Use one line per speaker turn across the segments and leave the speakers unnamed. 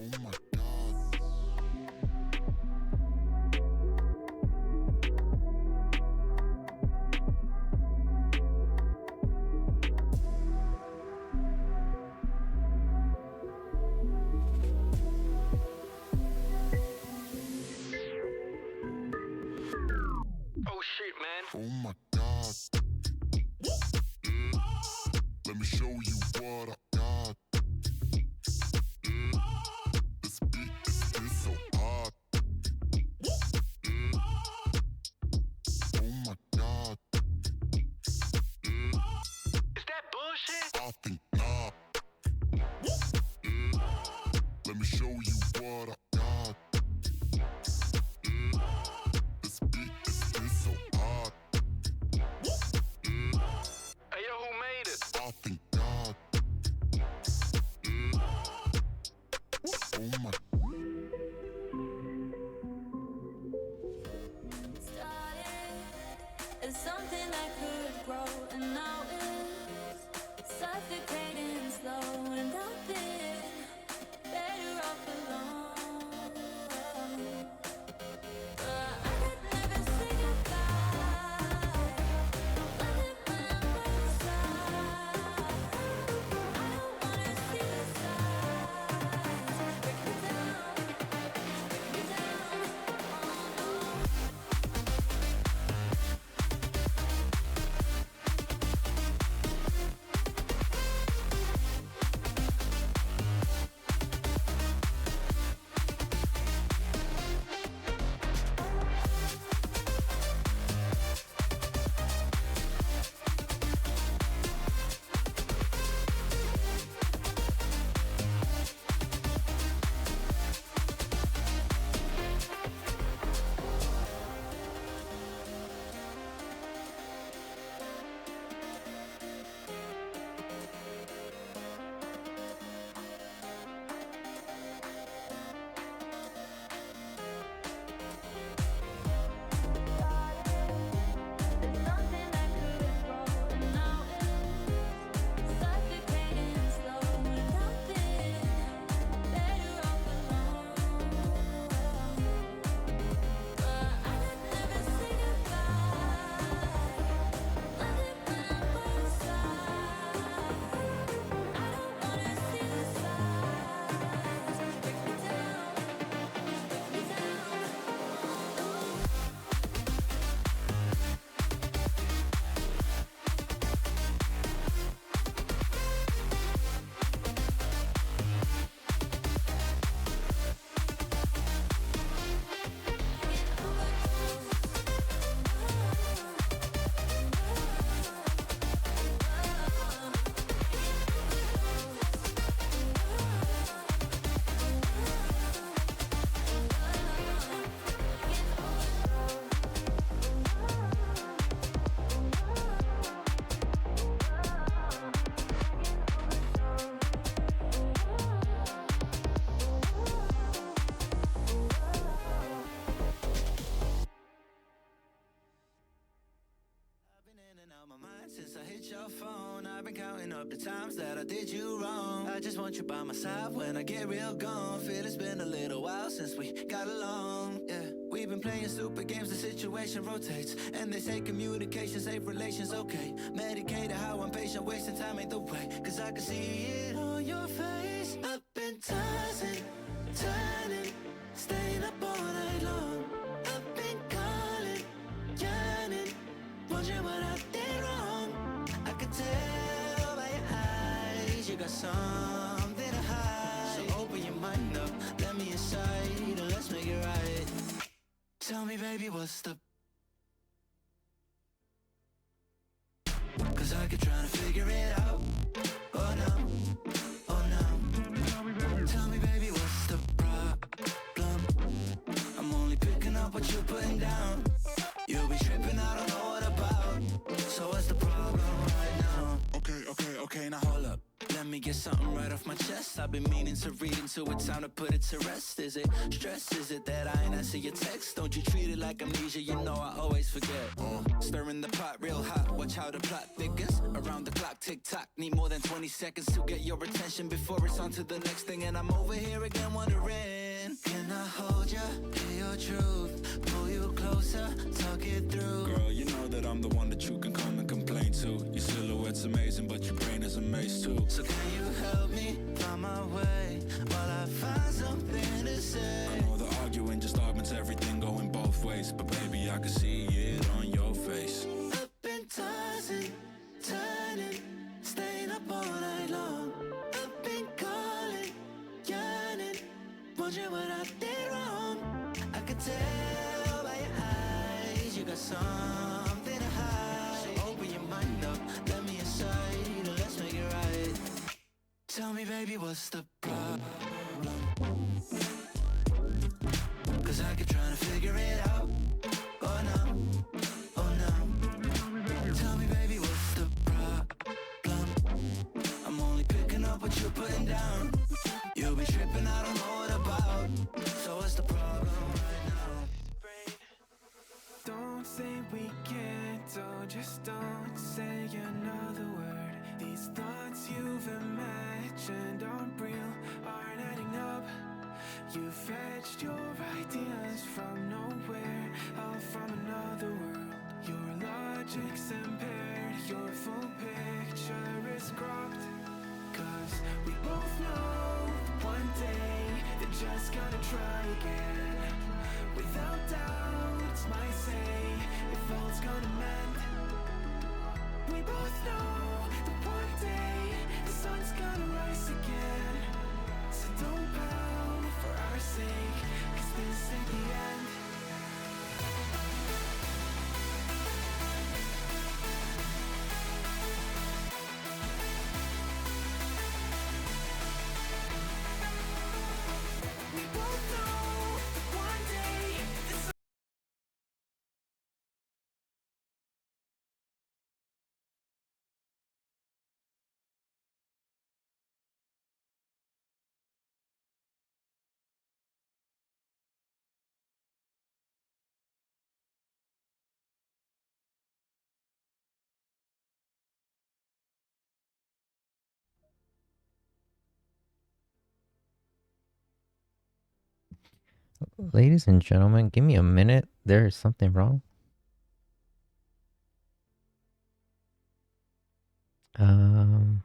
Oh shit, man.
Oh my God. Let me show you what I got. This beat is so hot. Oh my God.
Is that bullshit?
I think not. Let me show you what I got. This beat is so hot.
Hey yo, who made it?
I think God. Oh my.
Started as something that could grow, and now it's suffocating slow, and I've been better off alone. But I could never say goodbye. Let it burn by your side. I don't wanna see the signs. Break me down, break me down. Oh no.
My mind since I hit your phone. I've been counting up the times that I did you wrong. I just want you by my side when I get real gone. Feel it's been a little while since we got along. Yeah, we've been playing stupid games, the situation rotates. And they say communication, safe relations, okay. Medicated how I'm patient, wasting time ain't the way. Cause I can see it on your face. I've been tossing, turning, staying up all night long. I've been calling, yearning, wondering what I did wrong. I could tell by your eyes you got something to hide. So open your mind up, let me inside, and let's make it right. Tell me, baby, what's the... Cause I keep trying to figure it out. Oh no, oh no. Tell me, baby, what's the problem? I'm only picking up what you're putting down. You'll be tripping, I don't know what about. So what's the problem right now? Okay, now hold up. Let me get something right off my chest. I've been meaning to read into it, time to put it to rest. Is it stress? Is it that I ain't answer your text? Don't you treat it like amnesia, you know I always forget. Stirring the pot real hot, what watch how the plot thickens. Around the clock, tick tock. Need more than 20 seconds to get your attention before it's on to the next thing. And I'm over here again wondering, can I hold ya? Hear your truth, pull you closer, talk it through.
Girl, you know that I'm the one that you can come and complain to. Your silhouette's amazing, but your brain is a maze too.
So can you help me find my way while I find something to say?
I know the arguing just augments everything going both ways, but baby, I can see it on your face.
Up and tossing, turning, staying up all night long. Up and calling, yearning, wondering what I did wrong. I could tell by your eyes you got something to hide. So open your mind up, let me inside, and let's make it right. Tell me, baby, what's the problem? 'Cause I keep trying to figure it out. Oh no, oh no. Tell me, baby, what's the problem? I'm only picking up what you're putting down. You'll be tripping, I don't know what about. So what's the problem right now?
Don't say we can't, oh, just don't say another word. These thoughts you've imagined aren't real, aren't adding up. You fetched your ideas from nowhere, all from another world. Your logic's impaired, your full picture is cropped. 'Cause we both know one day they're just gonna try again. Without doubt, it's my say if all's gonna mend. We both know that one day the sun's gonna rise again. So don't pout for our sake, 'cause this ain't the end. We both know that one day the sun.
Ladies and gentlemen, give me a minute. There is something wrong. Um.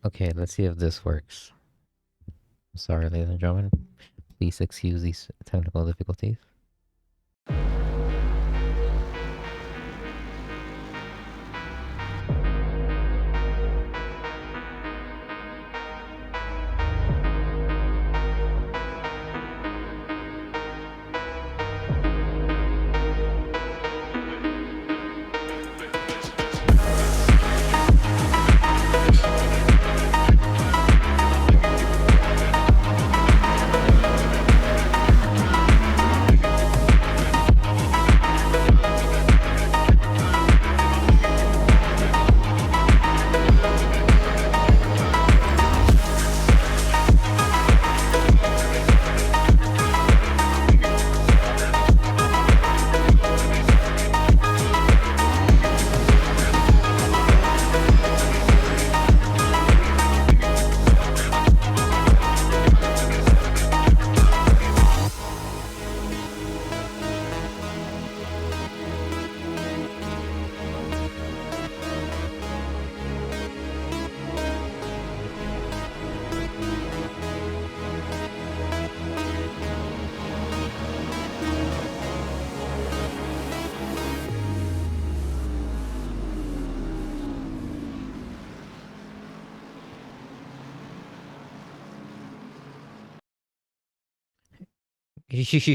Okay, let's see if this works. Sorry, ladies and gentlemen. Please excuse these technical difficulties.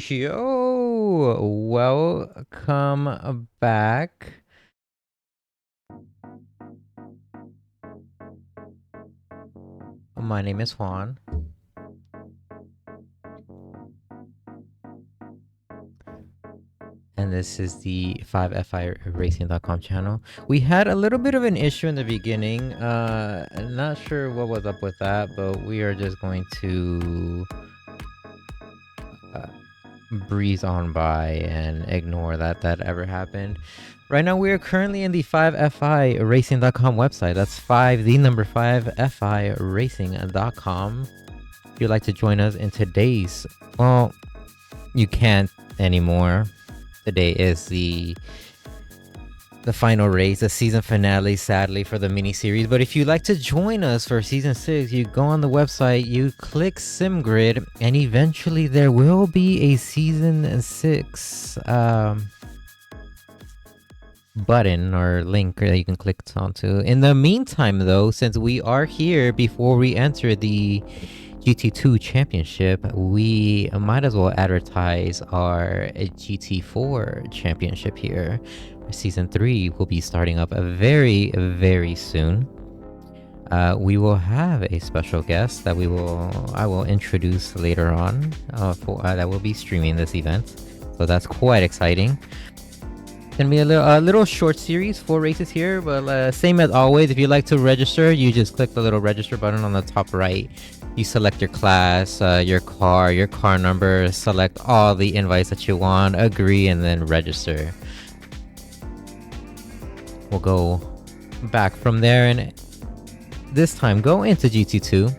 Yo, welcome back. My name is Juan. And this is the 5FIRacing.com channel. We had a little bit of an issue in the beginning. Not sure what was up with that, but we are just going to breeze on by and ignore that ever happened. Right now, we are currently in the 5FIRacing.com website. That's 5, the number 5, FIRacing.com. If you'd like to join us in today's, well, you can't anymore. Today is the final race, the season finale, sadly, for the mini-series. But if you'd like to join us for Season 6, you go on the website, you click SimGrid, and eventually there will be a Season 6 button or link that you can click onto. In the meantime, though, since we are here before we enter the GT2 championship, we might as well advertise our GT4 championship here. Season 3 will be starting up very, very soon. We will have a special guest that I will introduce later on that will be streaming this event. So that's quite exciting. Gonna be a little short series, 4 races here, but same as always, if you'd like to register, you just click the little register button on the top right. You select your class, your car number, select all the invites that you want, agree, and then register. We'll go back from there and this time go into GT2,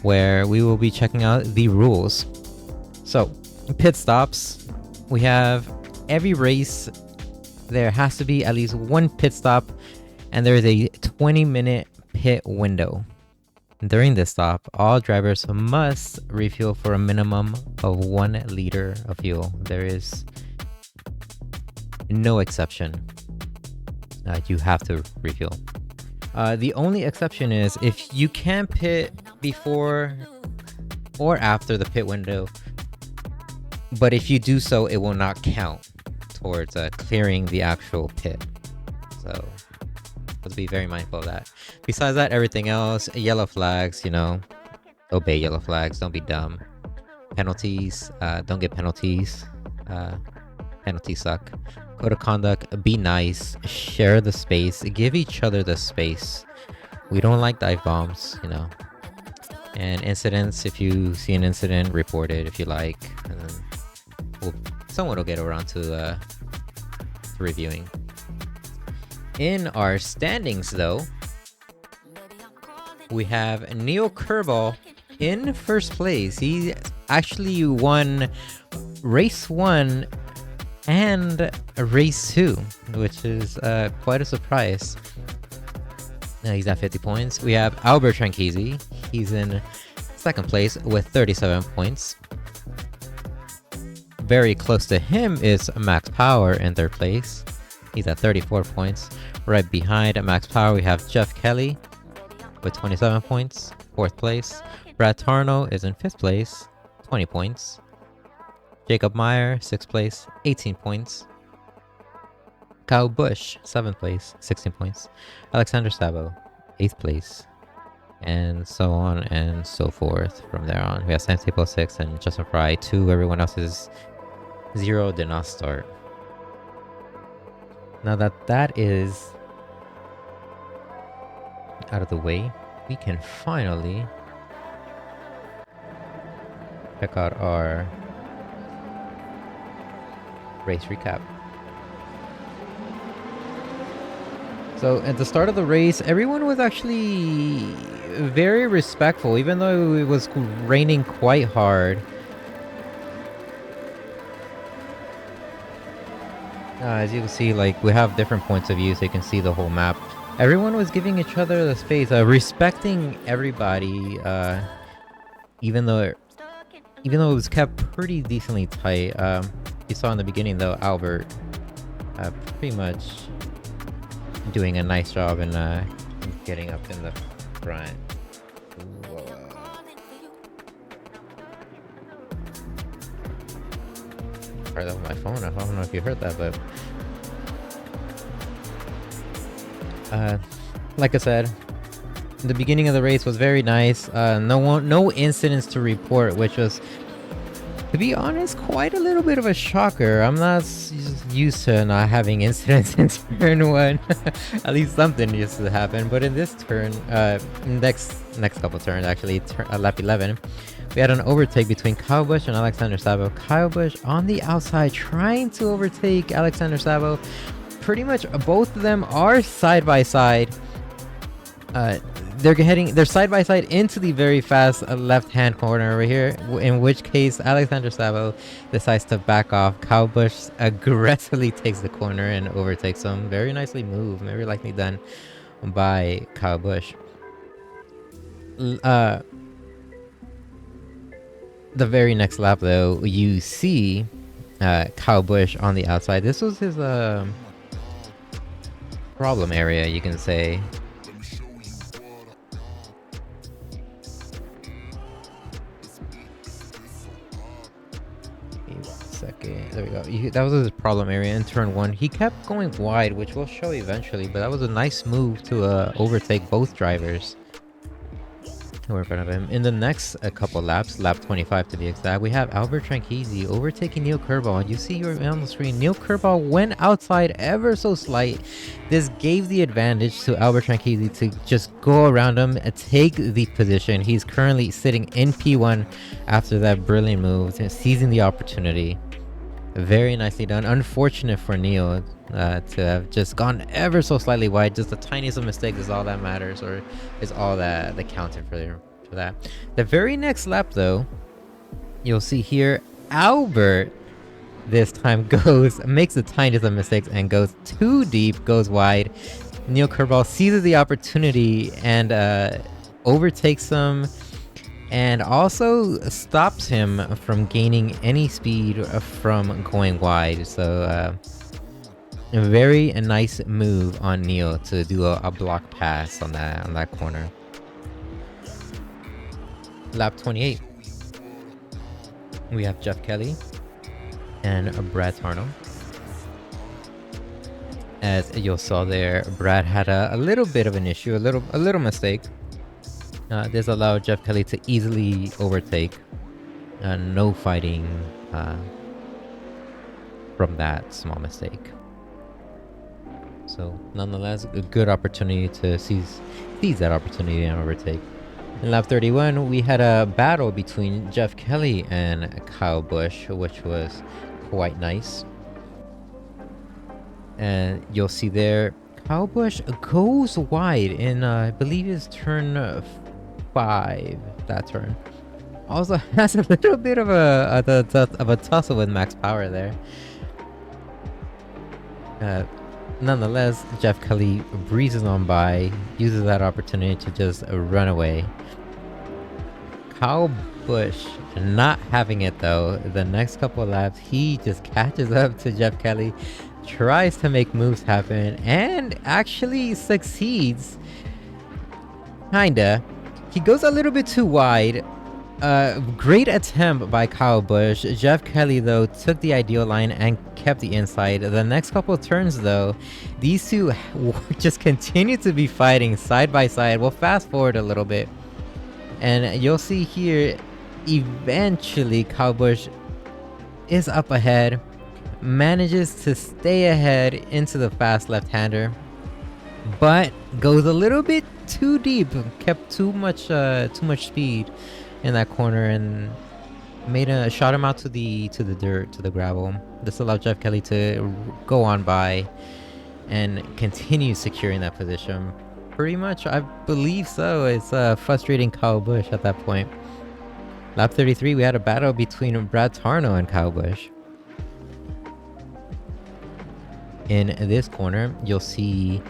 where we will be checking out the rules. So, pit stops. We have every race, there has to be at least one pit stop, and there is a 20-minute pit window. During this stop, all drivers must refuel for a minimum of 1 liter of fuel. There is no exception. You have to refuel. The only exception is if you can pit before or after the pit window, but if you do so, it will not count towards clearing the actual pit. So let's be very mindful of that. Besides that, everything else, yellow flags, obey yellow flags, don't be dumb. Penalties, don't get penalties. Penalties suck. Code of conduct, be nice, share the space, give each other the space. We don't like dive bombs, And incidents, if you see an incident, report it if you like, and then someone will get around to reviewing. In our standings, though, we have Neo Kerbal in first place. He actually won race 1 and race 2, which is quite a surprise. He's at 50 points. We have Albert Tranchisi. He's in second place with 37 points. Very close to him is Max Power in third place. He's at 34 points. Right behind Max Power, we have Jeff Kelly with 27 points, fourth place. Brad Tarno is in fifth place, 20 points. Jacob Meyer, sixth place, 18 points. Kyle Busch, seventh place, 16 points. Alexander Sabo, eighth place. And so on and so forth from there on. We have Sam Staple 6 and Justin Fry 2. Everyone else is 0, did not start. Now that is out of the way, we can finally check out our race recap. So at the start of the race, everyone was actually very respectful, even though it was raining quite hard. As you can see, we have different points of view, so you can see the whole map. Everyone was giving each other the space, respecting everybody, even though it was kept pretty decently tight. You saw in the beginning, though, Albert pretty much doing a nice job in getting up in the front. Sorry, that was my phone. I don't know if you heard that, but like I said, the beginning of the race was very nice. No incidents to report, which was, to be honest, quite a little bit of a shocker. I'm not used to not having incidents in turn one. At least something used to happen. But in this turn, next couple turns actually, lap 11, we had an overtake between Kyle Busch and Alexander Sabo. Kyle Busch on the outside trying to overtake Alexander Sabo. Pretty much both of them are side by side. They're side by side into the very fast left-hand corner over here, in which case Alexander Sabo decides to back off. Kyle Busch aggressively takes the corner and overtakes him. Very nicely moved, very likely done by Kyle Busch. The very next lap, though, you see Kyle Busch on the outside. This was his problem area, you can say. Second, there we go. That was his problem area in turn one. He kept going wide, which we'll show eventually, but that was a nice move to overtake both drivers who were in front of him. In the next couple laps, lap 25 to be exact, we have Albert Tranchisi overtaking Neil Kerbal. You see on the screen, Neil Kerbal went outside ever so slight. This gave the advantage to Albert Tranchisi to just go around him and take the position. He's currently sitting in P1 after that brilliant move, seizing the opportunity. Very nicely done. Unfortunate for Neil to have just gone ever so slightly wide. Just the tiniest of mistakes is all that matters, or is all that counted for that. The very next lap, though, you'll see here Albert this time makes the tiniest of mistakes and goes too deep, goes wide. Neil Kerbal seizes the opportunity and overtakes him, and also stops him from gaining any speed from going wide. So a very nice move on Neil to do a block pass on that corner. Lap 28, we have Jeff Kelly and Brad Tarno. As you saw there, Brad had a little bit of an issue, a little mistake. This allowed Jeff Kelly to easily overtake. No fighting from that small mistake. So nonetheless, a good opportunity to seize that opportunity and overtake. In lap 31, we had a battle between Jeff Kelly and Kyle Busch, which was quite nice. And you'll see there, Kyle Busch goes wide in, I believe it's turn 5, that turn. Also has a little bit of a tussle with max power there. Nonetheless, Jeff Kelly breezes on by, uses that opportunity to just run away. Kyle Busch not having it though. The next couple of laps, he just catches up to Jeff Kelly, tries to make moves happen, and actually succeeds. Kinda. He goes a little bit too wide. Great attempt by Kyle Busch. Jeff Kelly, though, took the ideal line and kept the inside. The next couple of turns, though, these two just continue to be fighting side by side. We'll fast forward a little bit, and you'll see here, eventually, Kyle Busch is up ahead, manages to stay ahead into the fast left-hander, but goes a little bit too deep, kept too much speed in that corner, and shot him out to the dirt, to the gravel. This allowed Jeff Kelly to go on by and continue securing that position. Pretty much, I believe so. It's frustrating Kyle Busch at that point. Lap 33, we had a battle between Brad Tarno and Kyle Busch. In this corner, you'll see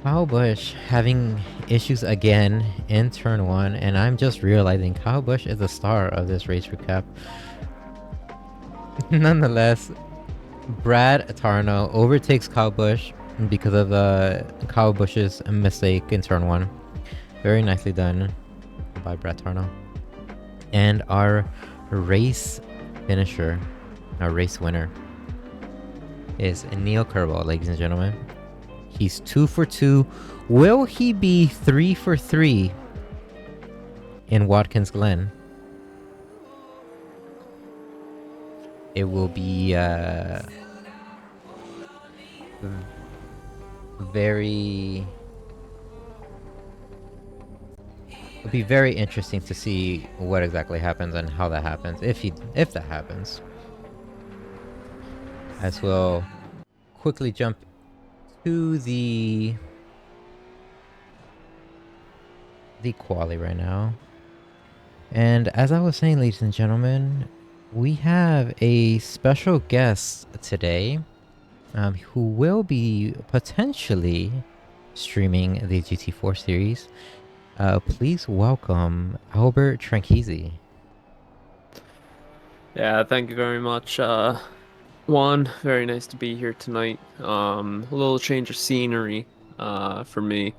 Kyle Busch having issues again in turn 1, and I'm just realizing Kyle Busch is the star of this race recap. Nonetheless, Brad Tarno overtakes Kyle Busch because of Kyle Busch's mistake in turn 1. Very nicely done by Brad Tarno. And our race finisher our race winner, is Neil Kerbal, ladies and gentlemen. He's 2 for 2. Will he be 3 for 3 in Watkins Glen? It will be very... It'll be very interesting to see what exactly happens and how that happens, if that happens. As we'll quickly jump to the quali right now. And as I was saying, ladies and gentlemen, we have a special guest today, who will be potentially streaming the GT4 series. Please welcome Albert Tranchisi.
Yeah, thank you very much, Juan. Very nice to be here tonight. A little change of scenery for me.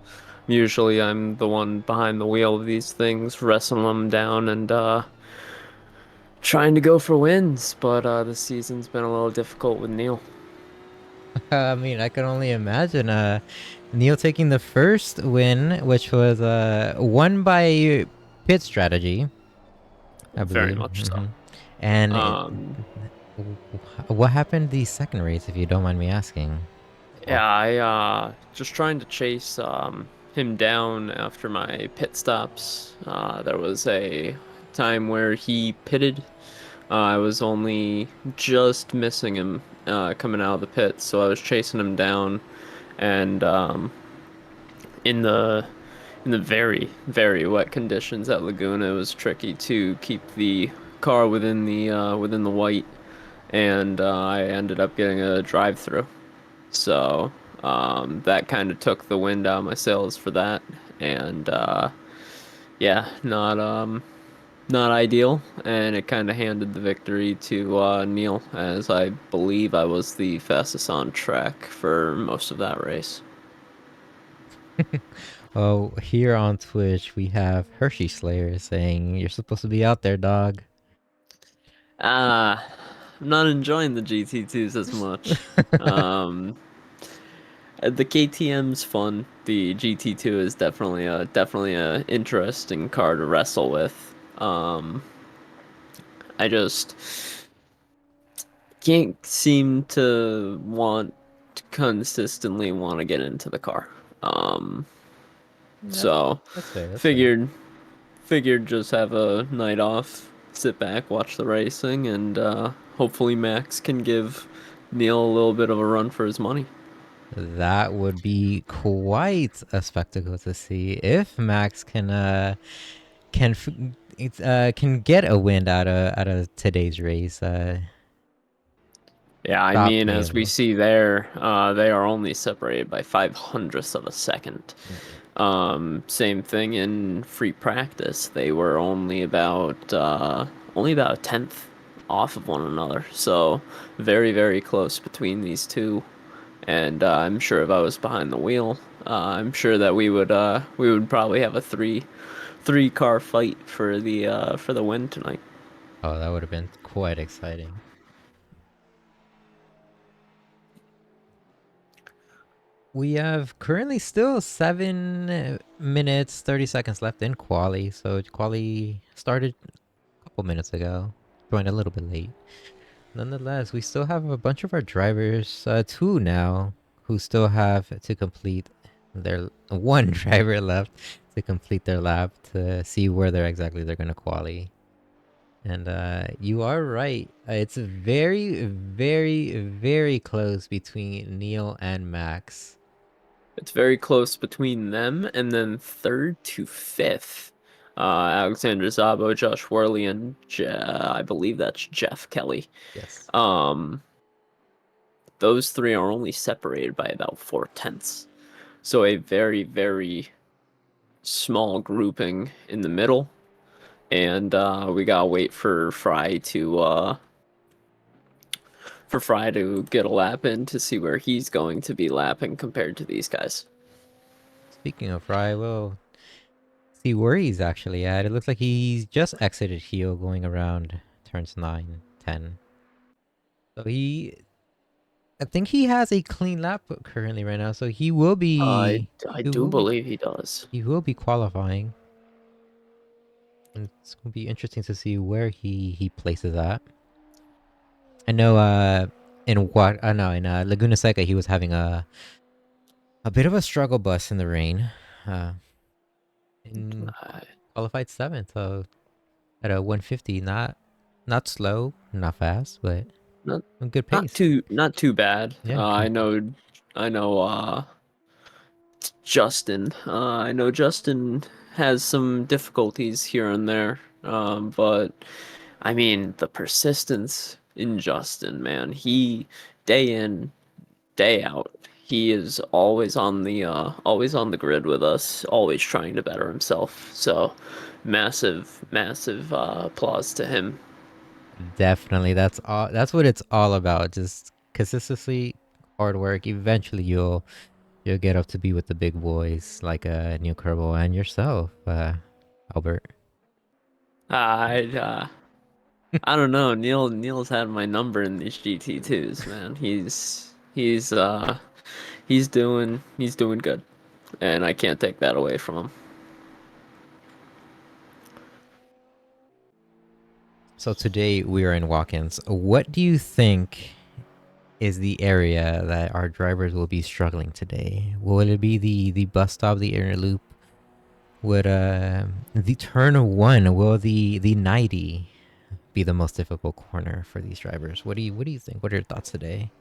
Usually I'm the one behind the wheel of these things, wrestling them down and trying to go for wins, but this season's been a little difficult with Neil.
I mean, I can only imagine Neil taking the first win, which was won by pit strategy, I believe.
Very much so.
And what happened the second race, if you don't mind me asking?
Yeah, I just trying to chase him down after my pit stops. There was a time where he pitted. I was only just missing him coming out of the pit, so I was chasing him down, and in the very very wet conditions at Laguna, it was tricky to keep the car within the white, and I ended up getting a drive-through. So that kind of took the wind out of my sails for that, and yeah, not ideal, and it kind of handed the victory to Neil, as I believe I was the fastest on track for most of that race.
Oh, here on Twitch we have Hershey Slayer saying you're supposed to be out there, dog.
I'm not enjoying the GT2s as much. The KTM's fun. The GT2 is definitely a interesting car to wrestle with. I just can't seem to consistently want to get into the car. So
That's fair. That's
figured just have a night off, sit back, watch the racing, and hopefully Max can give Neil a little bit of a run for his money.
That would be quite a spectacle to see if Max can get a win out of today's race.
Yeah, I
Stop
mean,
me
as
a
we
little.
see there, they are only separated by 500ths of a second. Same thing in free practice. They were only about a tenth off of one another. So very, very close between these two. And I'm sure if I was behind the wheel, I'm sure that we would probably have a three car fight for the win tonight.
Oh, that would have been quite exciting. We have currently still 7 minutes 30 seconds left in quali. So quali started a couple minutes ago. Joined a little bit late. Nonetheless, we still have a bunch of our drivers, two now, who still have to complete their one driver left to complete their lap to see where they're gonna quali. And you are right. It's very, very, very close between Neil and Max.
It's very close between them, and then third to fifth, Alexander Zabo, Josh Worley, and I believe that's Jeff Kelly.
Yes.
Those three are only separated by about 4/10. So a very, very small grouping in the middle, and we gotta wait for Fry to get a lap in to see where he's going to be lapping compared to these guys.
Speaking of Fry, we'll see where he's actually at. It looks like he's just exited heel going around turns 9, 10. So I think he has a clean lap currently right now. So he will
I
be,
I
he
do
will be,
believe he does.
he will be qualifying. And it's gonna be interesting to see where he places that. I know, in what, no, in Laguna Seca, he was having a bit of a struggle bus in the rain. Uh, in
Uh,
qualified seventh, so at a 150, not slow, not fast, but
not
a good pace.
not too bad.
Yeah,
I know Justin. I know Justin has some difficulties here and there. But I mean the persistence in Justin, man. He day in, day out. He is always on the grid with us, always trying to better himself. So massive applause to him.
definitely. That's all. That's what it's all about. Just consistency, hard work. Eventually, you'll get up to be with the big boys like Neil Kerbal and yourself, Albert.
I I don't know. Neil's had my number in these GT2s, man. He's doing good, and I can't take that away from him.
So today we are in Watkins. What do you think is the area that our drivers will be struggling today? Will it be the bus stop, the inner loop? Would the turn one, will the 90 be the most difficult corner for these drivers? What do you think? What are your thoughts today?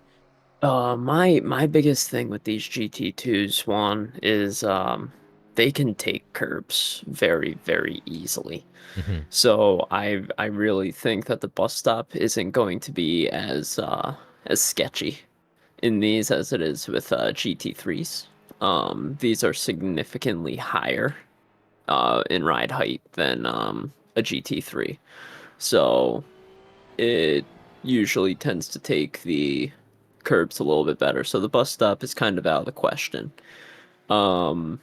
My biggest thing with these GT2s, Juan, is they can take curbs very easily.
Hmm.
So I really think that the bus stop isn't going to be as sketchy in these as it is with GT3s. These are significantly higher in ride height than a GT3. So it usually tends to take the curbs a little bit better. So the bus stop is kind of out of the question. Um,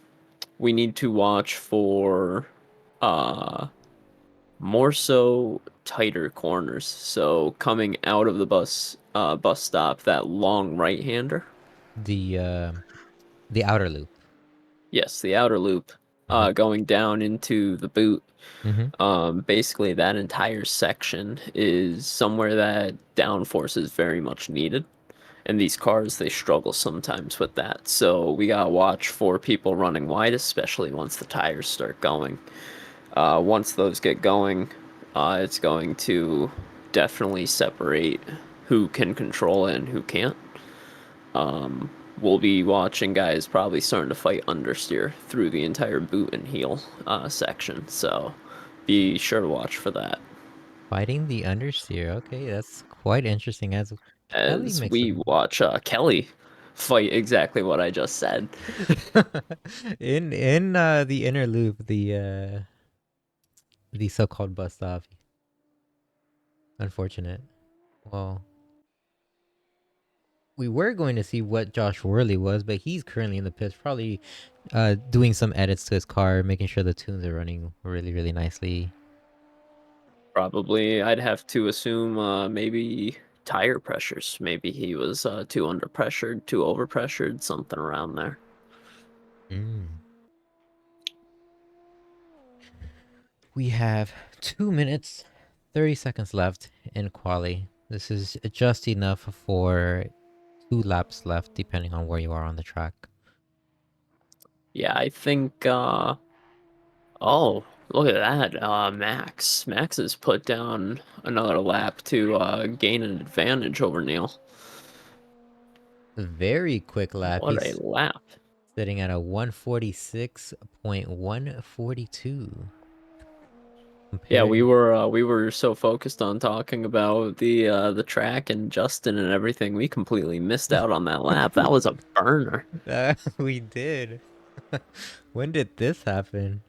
we need to watch for uh, more so tighter corners. So coming out of the bus stop, that long right hander.
The outer loop.
Yes, the outer loop.
Uh-huh.
Going down into the boot.
Mm-hmm.
Basically, that entire section is somewhere that downforce is very much needed. And these cars, they struggle sometimes with that. So we gotta watch for people running wide, especially once the tires start going. Once those get going, it's going to definitely separate who can control it and who can't. We'll be watching guys probably starting to fight understeer through the entire boot and heel section. So be sure to watch for that.
Fighting the understeer. Okay, that's quite interesting. As Kelly
As
makes
we
some
watch Kelly fight exactly what I just said.
in the inner loop, the so-called bus stop. Unfortunate. Well, we were going to see what Josh Worley was, but he's currently in the pits, probably doing some edits to his car, making sure the tunes are running really nicely.
Probably, I'd have to assume maybe tire pressures. Maybe he was too under pressured, too over pressured, something around there.
Mm. We have 2 minutes, 30 seconds left in quali. This is just enough for 2 laps left, depending on where you are on the track.
Yeah, I think. Oh, look at that, Max. Max has put down another lap to gain an advantage over Neil.
Very quick lap.
What a
He's
lap!
sitting at a 146.142.
Yeah,
Compared,
we were so focused on talking about the track and Justin and everything, we completely missed out on that lap. That was a burner.
we did. When did this happen?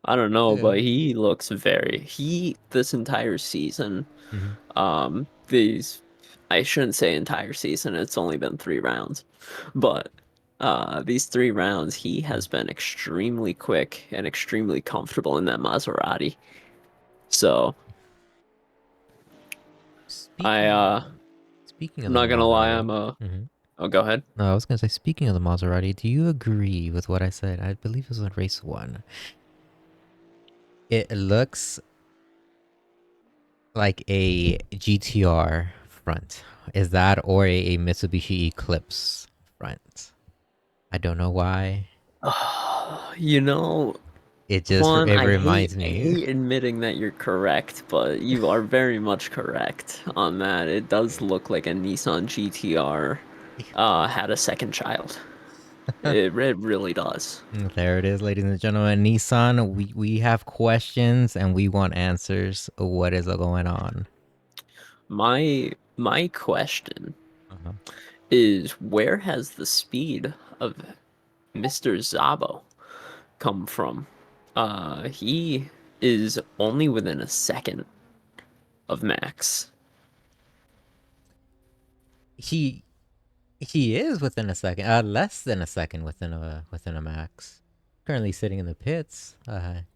I don't know,
Yeah.
but he looks very he this entire season.
Mhm.
These I shouldn't say entire season. It's only been 3 rounds, but these 3 rounds he has been extremely quick and extremely comfortable in that Maserati. So I
Speaking. speaking of
I'm
the
not gonna lie, I'm
Maserati.
a.
Hmm.
Oh, go ahead.
No, I was gonna say, speaking of the Maserati, do you agree with what I said? I believe it was in race one. It looks like a GTR front. Is that or a Mitsubishi Eclipse front? I don't know why.
You know,
It just
Juan,
it
I hate
reminds
I
me.
hate admitting that you're correct, but you are very much correct on that. It does look like a Nissan GTR had a second child. It really does.
There it is, ladies and gentlemen. Nissan, we have questions and we want answers. What is going on?
My question
Uh-huh.
is, where has the speed of Mr. Zabo come from? He is only within a second of Max.
He he is within a second, less than a second within a max. Currently sitting in the pits,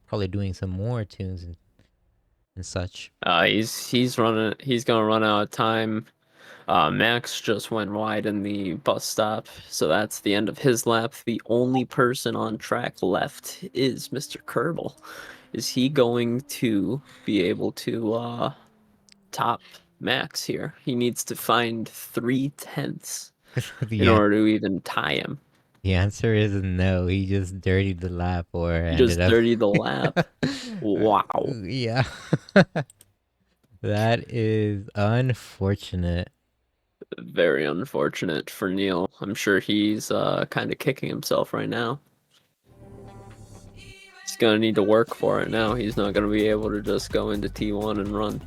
probably doing some more tunes and such.
He's gonna run out of time. Max just went wide in the bus stop, so that's the end of his lap. The only person on track left is Mr. Kerbal. Is he going to be able to top Max here? He needs to find 3/10 in
the
order to even tie him.
the answer is no. He just dirtied the lap or
He
ended
just
up.
dirtied the lap. Wow.
Yeah. That is unfortunate.
Very unfortunate for Neil. I'm sure he's kind of kicking himself right now. He's gonna need to work for it now. He's not gonna be able to just go into T1 and run.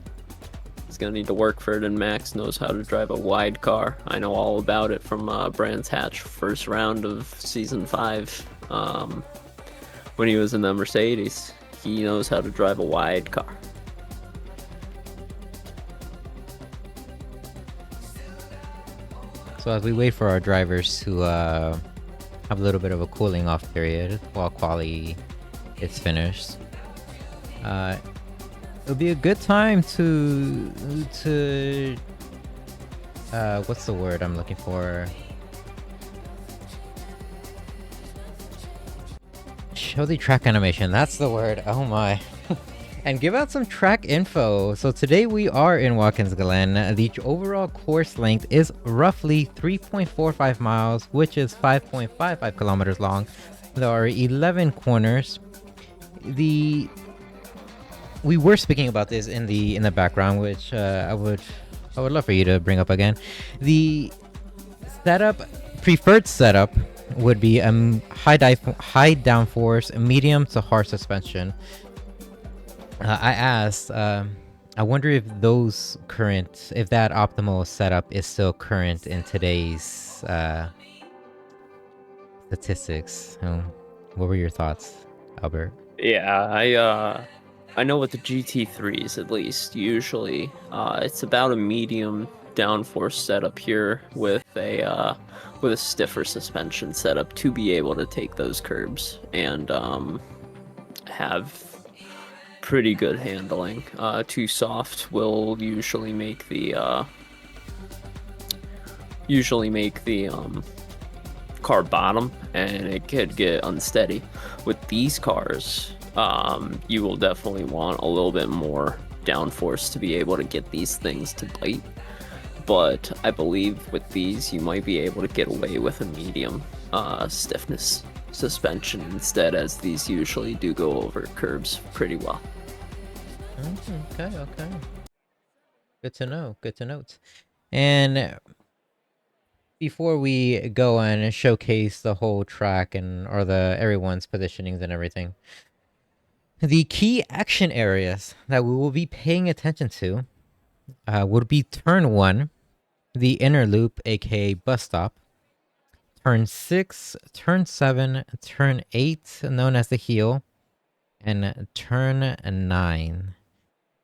He's gonna need to work for it, and Max knows how to drive a wide car. I know all about it from Brands Hatch first round of season 5. When he was in the Mercedes, he knows how to drive a wide car.
So as we wait for our drivers to have a little bit of a cooling off period while quali is finished, it'll be a good time to what's the word I'm looking for? Show the track animation. That's the word. Oh my. And give out some track info. So today we are in Watkins, Glen. The overall course length is roughly 3.45 miles, which is 5.55 kilometers long. There are 11 corners. We were speaking about this in the background, which I would love for you to bring up again. The preferred setup would be high downforce, medium to hard suspension. I asked, I wonder if that optimal setup is still current in today's statistics. What were your thoughts, Albert?
Yeah, I know with the GT3s at least, usually it's about a medium downforce setup here with a stiffer suspension setup to be able to take those curbs and have pretty good handling. Too soft will usually make the car bottom, and it could get unsteady. With these cars, you will definitely want a little bit more downforce to be able to get these things to bite. But I believe with these, you might be able to get away with a medium stiffness suspension instead, as these usually do go over curbs pretty well.
Okay. Good to know. Good to note. And before we go and showcase the whole track or everyone's positionings and everything, the key action areas that we will be paying attention to would be turn 1, the inner loop, aka bus stop, turn 6, turn 7, turn 8, known as the heel, and turn 9.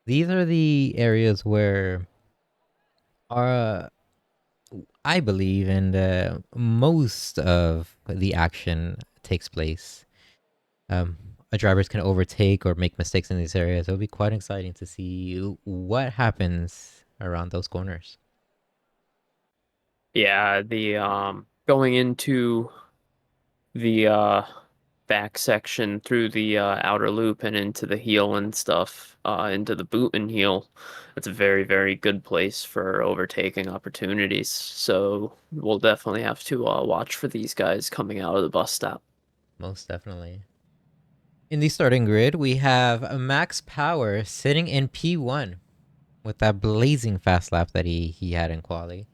These are the areas where I believe, and most of the action takes place. Drivers can overtake or make mistakes in these areas. It'll be quite exciting to see what happens around those corners.
Yeah, the going into the back section through the outer loop and into the heel and stuff, into the boot and heel, that's a very, very good place for overtaking opportunities. So we'll definitely have to watch for these guys coming out of the bus stop.
Most definitely. In the starting grid, we have Max Power sitting in P1 with that blazing fast lap that he had in quali.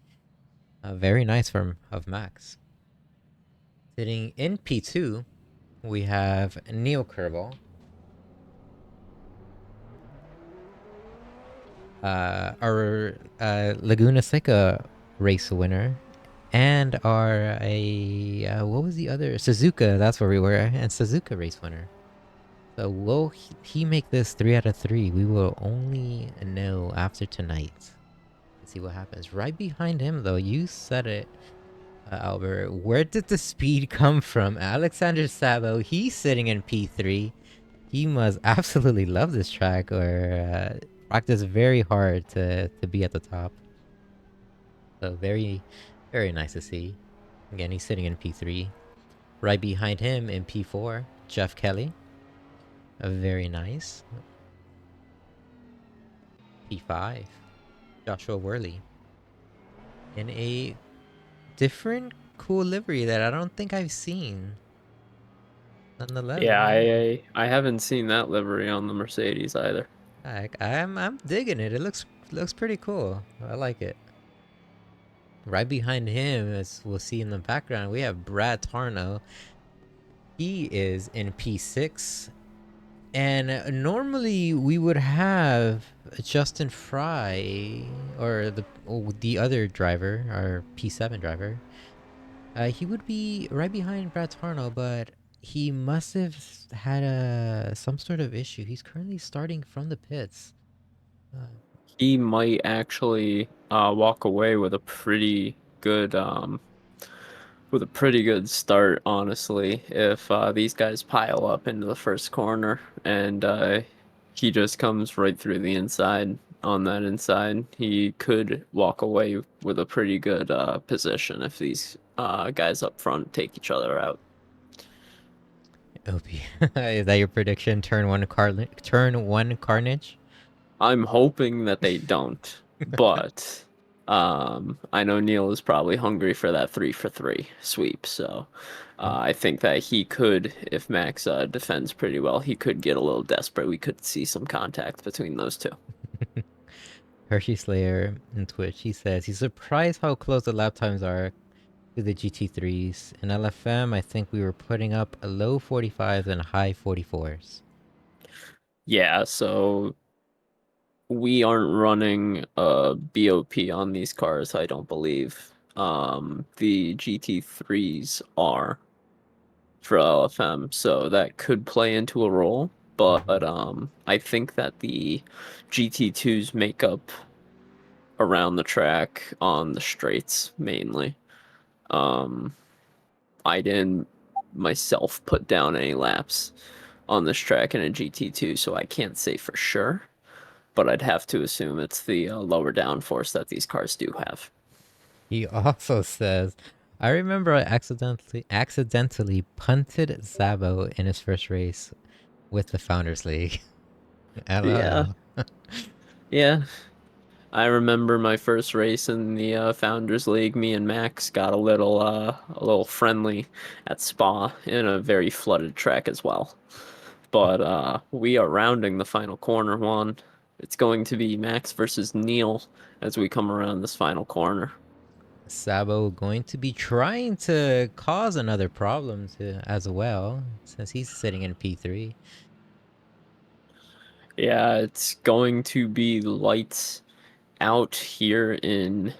Very nice from of Max. Sitting in P2, we have Neo Kerbal. Our Laguna Seca race winner, and our what was the other, Suzuka? That's where we were, and Suzuka race winner. So will he make this 3 out of 3? We will only know after tonight. Let's see what happens. Right behind him, though, you said it, Albert. Where did the speed come from? Alexander Sabo, he's sitting in P3. He must absolutely love this track, or practice very hard to be at the top. So very, very nice to see. Again, he's sitting in P3. Right behind him in P4, Jeff Kelly. Very nice. P5, Joshua Worley. In a different cool livery that I don't think I've seen. Nonetheless,
Yeah,
I mean,
I haven't seen that livery on the Mercedes either.
I'm digging it. It looks pretty cool. I like it. Right behind him, as we'll see in the background, we have Brad Tarno. He is in P6. And normally we would have Justin Fry, or the other driver, our P7 driver. He would be right behind Brad Tarno, but he must have had some sort of issue. He's currently starting from the pits.
He might actually walk away with a pretty good start, honestly, if these guys pile up into the first corner and he just comes right through the inside. On that inside, he could walk away with a pretty good position if these guys up front take each other out.
OP. Is that your prediction? Turn one carnage?
I'm hoping that they don't, but I know Neil is probably hungry for that 3-for-3 sweep, so I think that he could, if Max defends pretty well, he could get a little desperate. We could see some contact between those two.
Hershey Slayer in Twitch, he says he's surprised how close the lap times are to the GT3s. In LFM, I think we were putting up a low 45s and high 44s.
Yeah, so we aren't running a BOP on these cars, I don't believe. The GT3s are for LFM, so that could play into a role. But I think that the GT2s make up around the track on the straights mainly. I didn't myself put down any laps on this track in a GT2, so I can't say for sure. But I'd have to assume it's the lower downforce that these cars do have.
He also says, I remember I accidentally punted Zabo in his first race with the Founders League.
Yeah,
LOL.
yeah. I remember my first race in the Founders League. Me and Max got a little friendly at Spa in a very flooded track as well. But we are rounding the final corner one. It's going to be Max versus Neil as we come around this final corner.
Sabo going to be trying to cause another problem as well, since he's sitting in P3.
Yeah, it's going to be lights out here in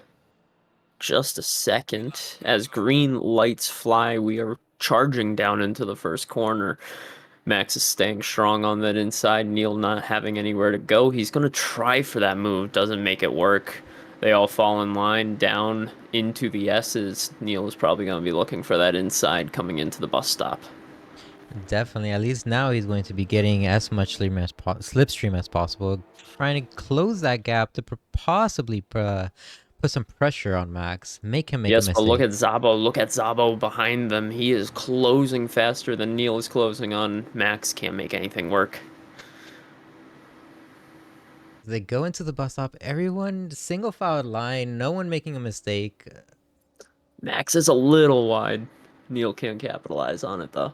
just a second. As green lights fly, we are charging down into the first corner. Max is staying strong on that inside. Neil not having anywhere to go. He's going to try for that move. Doesn't make it work. They all fall in line down into the S's. Neil is probably going to be looking for that inside coming into the bus stop.
Definitely, at least now he's going to be getting as much slipstream as possible, trying to close that gap to possibly put some pressure on Max, make him make a
Yes, but look
mistake.
at Zabo. Look at Zabo behind them. He is closing faster than Neil is closing on Max. Can't make anything work.
They go into the bus stop, everyone single file line, no one making a mistake.
Max is a little wide. Neil can't capitalize on it though.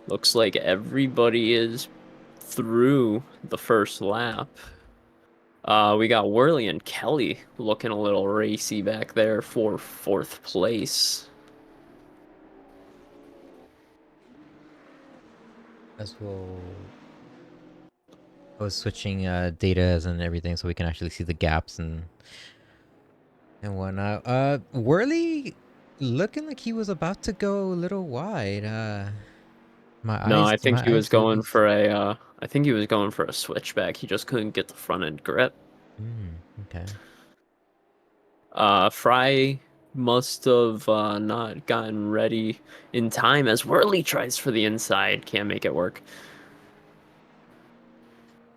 Looks like everybody is through the first lap. We got Worley and Kelly looking a little racy back there for 4th place.
As well, I was switching data and everything so we can actually see the gaps and whatnot. Worley looking like he was about to go a little wide.
No, I think
my
he was
eyes
going
glazed.
for a I think he was going for a switchback. He just couldn't get the front end grip.
Okay.
Fry must have not gotten ready in time as Worley tries for the inside. Can't make it work.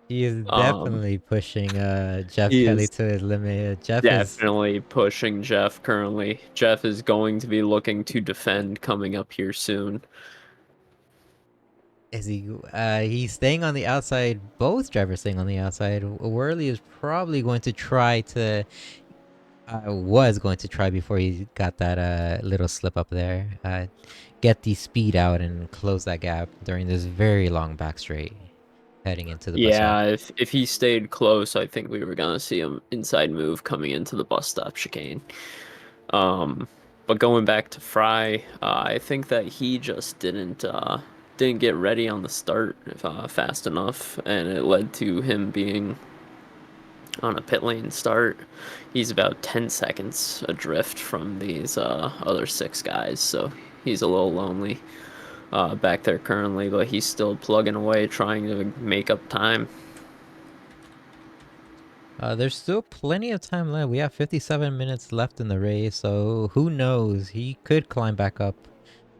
He is
Um,
definitely pushing Jeff
he
Kelly
is
to his limit. Jeff is
definitely pushing Jeff currently. Jeff is going to be looking to defend coming up here soon.
he's staying on the outside. Both drivers staying on the outside. Worley is probably going to try to was going to try before he got that little slip up there. Get the speed out and close that gap during this very long back straight heading into the bus stop.
Yeah, if he stayed close, I think we were gonna see him inside move coming into the bus stop chicane. But going back to Fry, I think that he just didn't get ready on the start fast enough, and it led to him being on a pit lane start. He's about 10 seconds adrift from these other 6 guys, so he's a little lonely back there currently, but he's still plugging away, trying to make up time.
There's still plenty of time left. We have 57 minutes left in the race, so who knows? He could climb back up,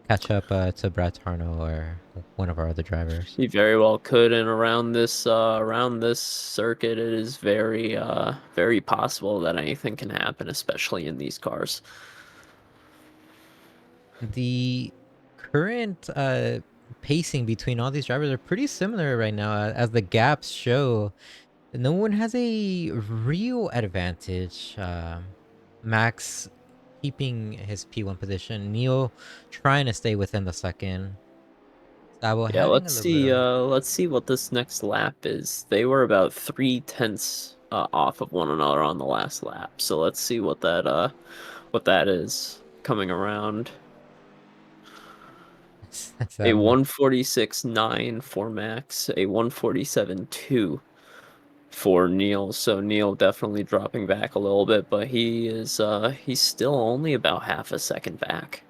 catch up to Brad Tarno or one of our other drivers.
He very well could, and around this circuit, it is very possible that anything can happen, especially in these cars.
The current pacing between all these drivers are pretty similar right now, as the gaps show. No one has a real advantage. Max keeping his P1 position. Neil trying to stay within the second. Sabo
Yeah,
having a little bit of...
let's see what this next lap is. They were about 3/10 off of one another on the last lap, so let's see what that is coming around. A 146.9 for Max, a 147.2 for Neil. So Neil definitely dropping back a little bit, but he's still only about half a second back.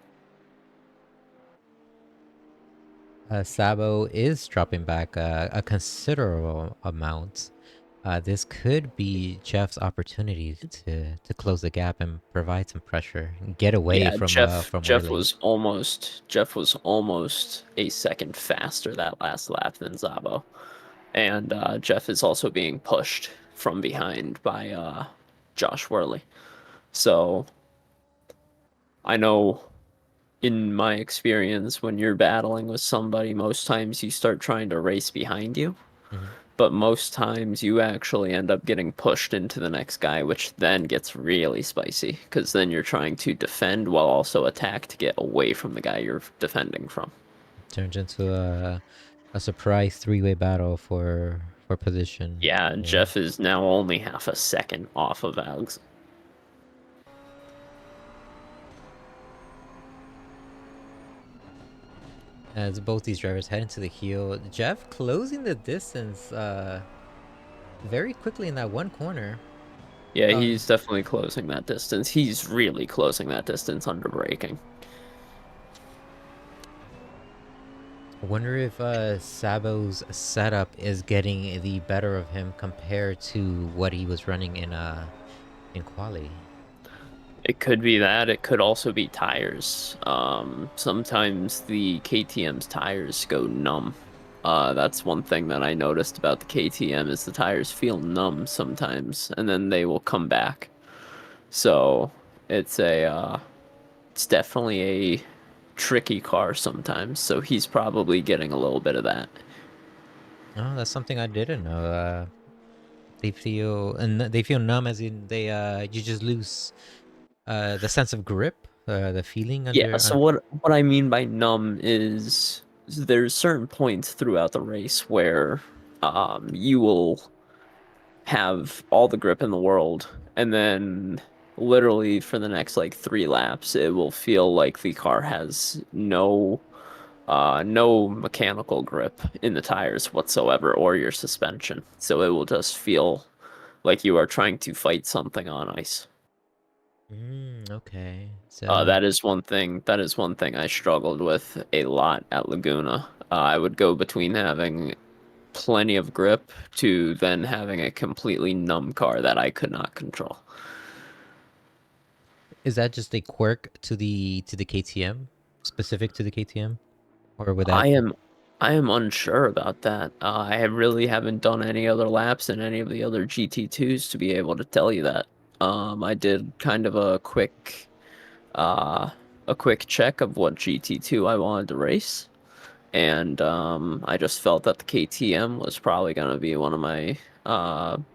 Sabo is dropping back a considerable amount. This could be Jeff's opportunity to close the gap and provide some pressure, and get away
Yeah,
from
Jeff
Worley.
was almost a second faster that last lap than Zabo, and Jeff is also being pushed from behind by Josh Worley. So I know in my experience, when you're battling with somebody, most times you start trying to race behind you, but most times you actually end up getting pushed into the next guy, which then gets really spicy, because then you're trying to defend while also attack to get away from the guy you're defending from.
Turns into a surprise three-way battle for position.
Yeah, Jeff is now only half a second off of Alex.
As both these drivers head into the heel, Jeff closing the distance very quickly in that one corner.
Yeah, he's definitely closing that distance. He's really closing that distance under braking.
I wonder if Sabo's setup is getting the better of him compared to what he was running in quali.
It could be that. It could also be tires. Sometimes the KTM's tires go numb That's one thing that I noticed about the KTM is the tires feel numb sometimes, and then they will come back. So it's it's definitely a tricky car sometimes. So he's probably getting a little bit of that.
Oh, that's something I didn't know. They feel numb, as in you just lose the sense of grip, the feeling
Yeah,
under.
so what I mean by numb is there's certain points throughout the race where you will have all the grip in the world, and then literally for the next like 3 laps it will feel like the car has no mechanical grip in the tires whatsoever or your suspension. So it will just feel like you are trying to fight something on ice.
Okay. So
That is one thing. That is one thing I struggled with a lot at Laguna. I would go between having plenty of grip to then having a completely numb car that I could not control.
is that just a quirk to the KTM, specific to the KTM, or would that?
I am unsure about that. I really haven't done any other laps in any of the other GT2s to be able to tell you that. I did kind of a quick check of what GT2 I wanted to race, and I just felt that the KTM was probably going to be one of my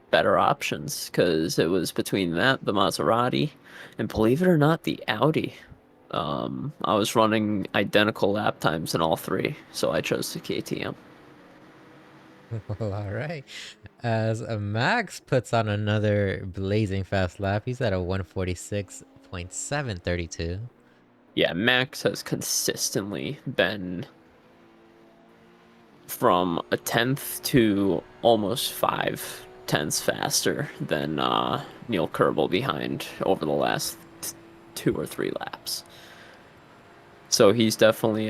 better options because it was between that, the Maserati, and believe it or not, the Audi. I was running identical lap times in all three, so I chose the KTM.
Well, all right. As Max puts on another blazing fast lap, he's at a 146.732.
Yeah, Max has consistently been from a tenth to almost 5 tenths faster than Neil Kerbel behind over the last 2 or 3 laps. So he's definitely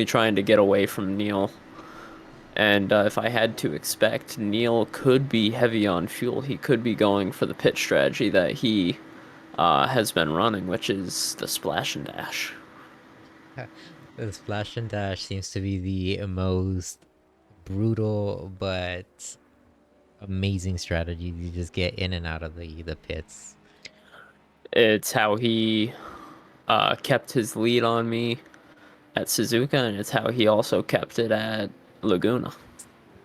trying to get away from Neil. And if I had to expect, Neil could be heavy on fuel. He could be going for the pit strategy that he has been running, which is the splash and dash.
The splash and dash seems to be the most brutal but amazing strategy to just get in and out of the pits.
It's how he kept his lead on me at Suzuka, and it's how he also kept it at Laguna.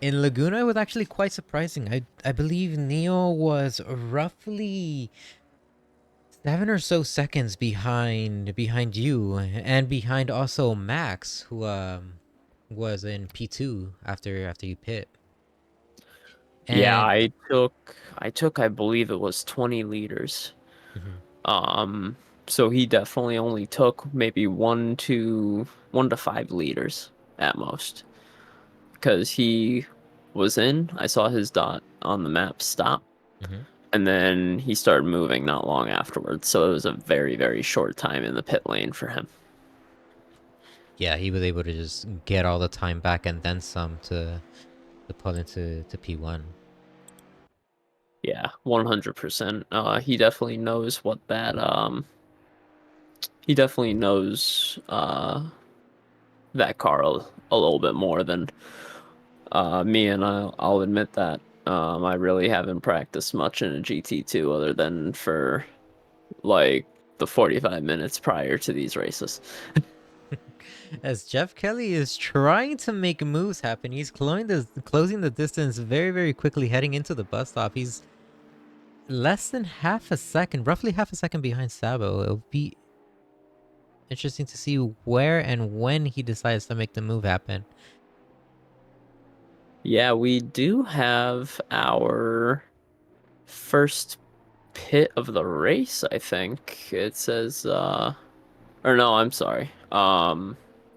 In Laguna, it was actually quite surprising. I believe Neo was roughly 7 or so seconds behind you, and behind also Max, who was in P2 after you pit.
Yeah,
And
I took I believe it was 20 liters.
Mhm.
So he definitely only took maybe 1 to 5 liters at most. Because he was in, I saw his dot on the map stop,
Mhm.
and then he started moving not long afterwards. So it was a very, very short time in the pit lane for him.
Yeah, he was able to just get all the time back and then some to pull into P1.
Yeah, 100%. He definitely knows what that he definitely knows that car a little bit more than me, and I'll admit that. I really haven't practiced much in a GT2 other than for like the 45 minutes prior to these races.
As Jeff Kelly is trying to make moves happen, he's closing the distance very, very quickly, heading into the bus stop. He's less than half a second, roughly half a second behind Sabo. It'll be interesting to see where and when he decides to make the move happen.
Yeah, we do have our first pit of the race, I think. It says or no, I'm sorry.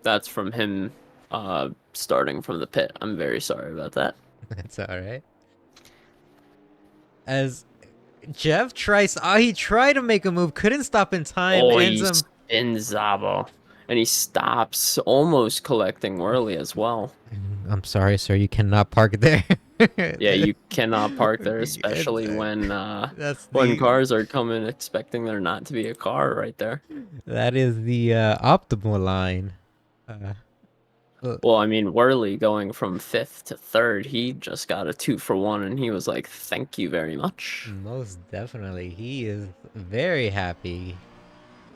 That's from him starting from the pit. I'm very sorry about that.
That's all right. As Jeff tries, he tried to make a move, couldn't stop in time,
Oh,
ends
he
up.
spins Zabo. And he stops, almost collecting Whirly as well.
I'm sorry, sir. You cannot park there.
Yeah, you cannot park there,
It's,
especially
that's
when
the
cars are coming expecting there not to be a car right there.
that is the optimal line. Uh,
Well, I mean, Worley going from 5th to 3rd, he just got a 2-for-1, and he was like, "Thank you very much."
Most definitely. He is very happy.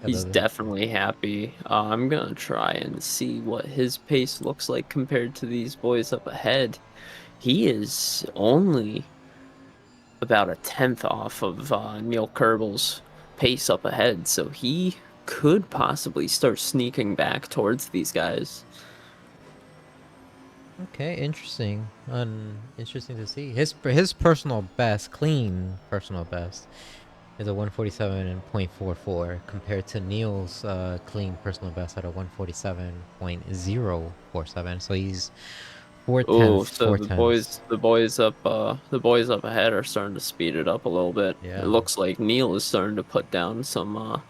He's
Although
definitely happy. I'm gonna try and see what his pace looks like compared to these boys up ahead. He is only about a 10th off of Neil Kerbel's pace up ahead, so he could possibly start sneaking back towards these guys.
okay, interesting. Interesting to see. His personal best, clean personal best, is a 147.44 compared to Neil's clean personal best at a 147.047. So he's four
Oh,
tenths,
so
four tenths.
the boys up ahead are starting to speed it up a little bit. It
Yeah.
looks like Neil is starting to put down some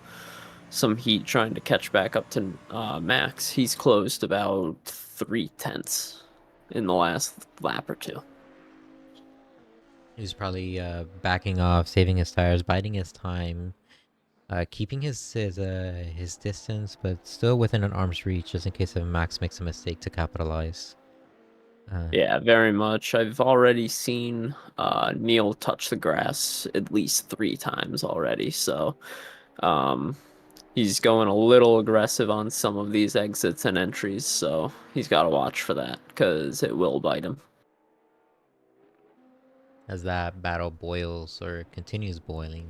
heat trying to catch back up to Max. He's closed about 3/10 in the last lap or two.
He's probably backing off, saving his tires, biding his time, keeping his distance, but still within an arm's reach, just in case if Max makes a mistake to capitalize.
Yeah, very much. I've already seen Neil touch the grass at least 3 times already, so um, he's going a little aggressive on some of these exits and entries, so he's got to watch for that because it will bite him.
As that battle boils or continues boiling,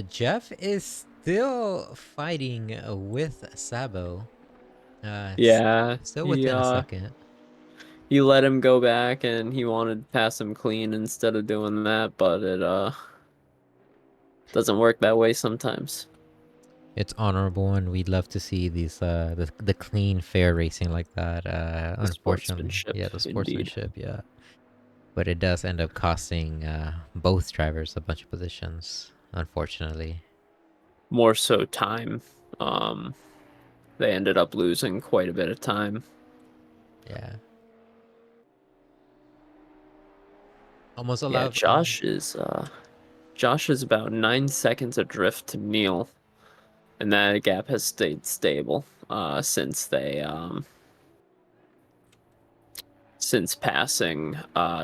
Jeff is still fighting with Sabo.
Yeah,
Still
he
within a second.
he let him go back and he wanted to pass him clean instead of doing that, but it doesn't work that way sometimes.
It's honorable, and we'd love to see these the clean, fair racing like that.
The
Unfortunately,
sportsmanship,
yeah, the
indeed.
sportsmanship, yeah. But it does end up costing both drivers a bunch of positions, unfortunately.
More so time. They ended up losing quite a bit of time.
Yeah. Almost a
Yeah,
lot of
Josh is about 9 seconds adrift to Neil, and that gap has stayed stable since passing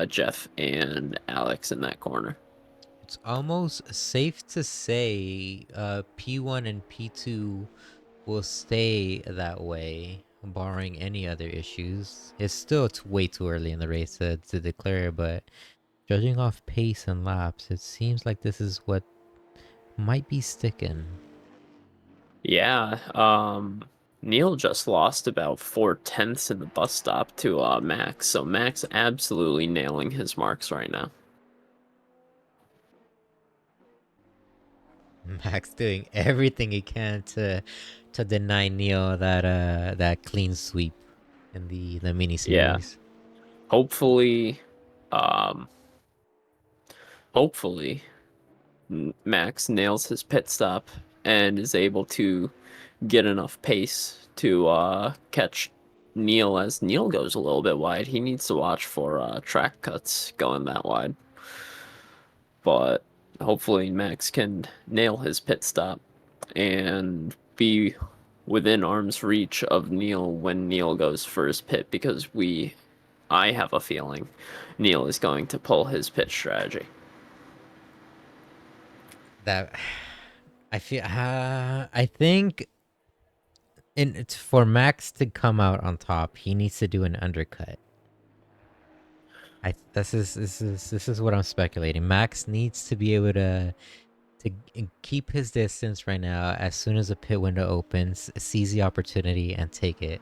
Jeff and Alex in that corner.
it's almost safe to say P1 and P2 will stay that way, barring any other issues. It's still way too early in the race to declare, but judging off pace and laps, it seems like this is what might be sticking.
Yeah, Neil just lost about 4/10 in the bus stop to Max, so Max absolutely nailing his marks right now.
Max doing everything he can to deny Neo that clean sweep in the mini
Yeah,
series.
hopefully, um, hopefully Max nails his pit stop and is able to get enough pace to catch Neil as Neil goes a little bit wide. He needs to watch for track cuts going that wide. But hopefully Max can nail his pit stop and be within arm's reach of Neil when Neil goes for his pit, because I have a feeling Neil is going to pull his pit strategy.
That I think for Max to come out on top, he needs to do an undercut. This is what I'm speculating. Max needs to be able to keep his distance right now. As soon as the pit window opens, seize the opportunity and take it.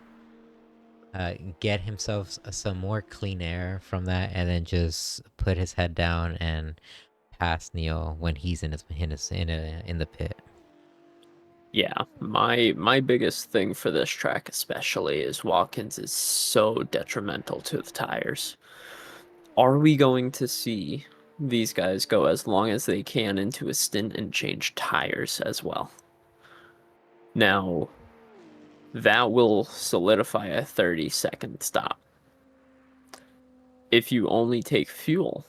Get himself some more clean air from that, and then just put his head down and pass Neo when he's in the pit.
Yeah, my biggest thing for this track especially is Watkins is so detrimental to the tires. Are we going to see these guys go as long as they can into a stint and change tires as well? Now, that will solidify a 30-second stop. If you only take fuel,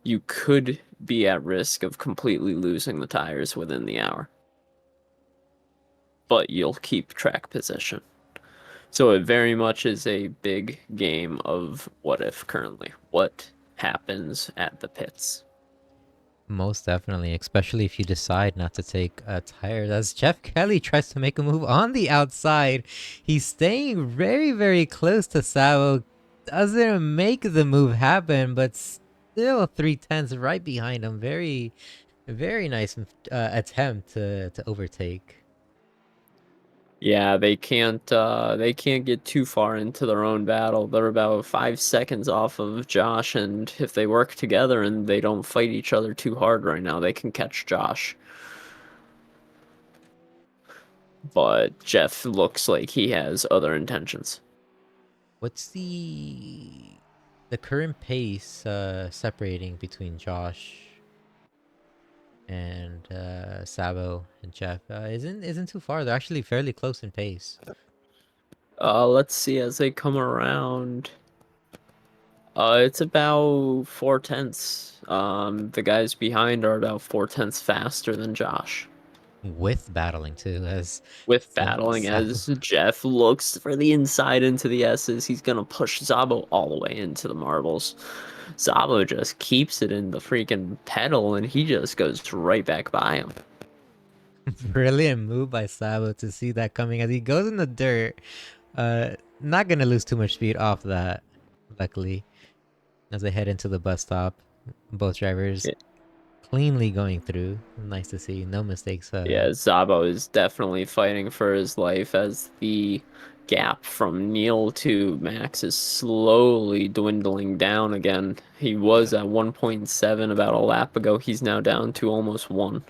you could be at risk of completely losing the tires within the hour. But you'll keep track position. So it very much is a big game of what if currently. What happens at the pits?
Most definitely, especially if you decide not to take tires. As Jeff Kelly tries to make a move on the outside, he's staying very, very close to Sabo. Doesn't make the move happen, but still 310s right behind him. Very, very nice attempt to overtake.
Yeah, they can't get too far into their own battle. They're about 5 seconds off of Josh, and if they work together and they don't fight each other too hard right now, they can catch Josh. But Jeff looks like he has other intentions.
What's the current pace separating between Josh and Sabo and Jeff? Isn't too far. They're actually fairly close in pace.
Let's see as they come around. It's about 4 tenths. The guys behind are about 4 tenths faster than Josh.
With battling too, as
With battling
Sabo.
as Jeff looks for the inside into the S's, he's gonna push Zabo all the way into the marbles. Zabo just keeps it in the freaking pedal and he just goes right back by him.
Brilliant move by Sabo to see that coming as he goes in the dirt. Not gonna lose too much speed off that, luckily. As they head into the bus stop, both drivers cleanly going through. Nice to see, no mistakes.
Yeah, Zabo is definitely fighting for his life as the gap from Neil to Max is slowly dwindling down again. He was at 1.7 about a lap ago. He's now down to almost 1.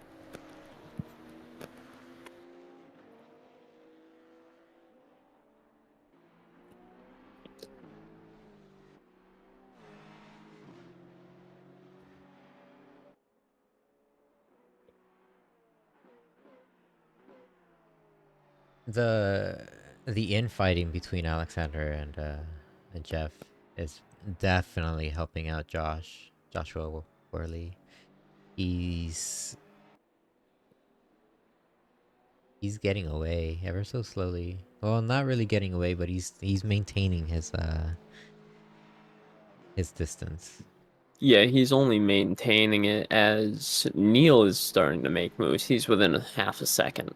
The infighting between Alexander and Jeff is definitely helping out Joshua Worley. He's getting away ever so slowly. Well, not really getting away, but he's maintaining his distance.
Yeah, he's only maintaining it as Neil is starting to make moves. He's within a half a second.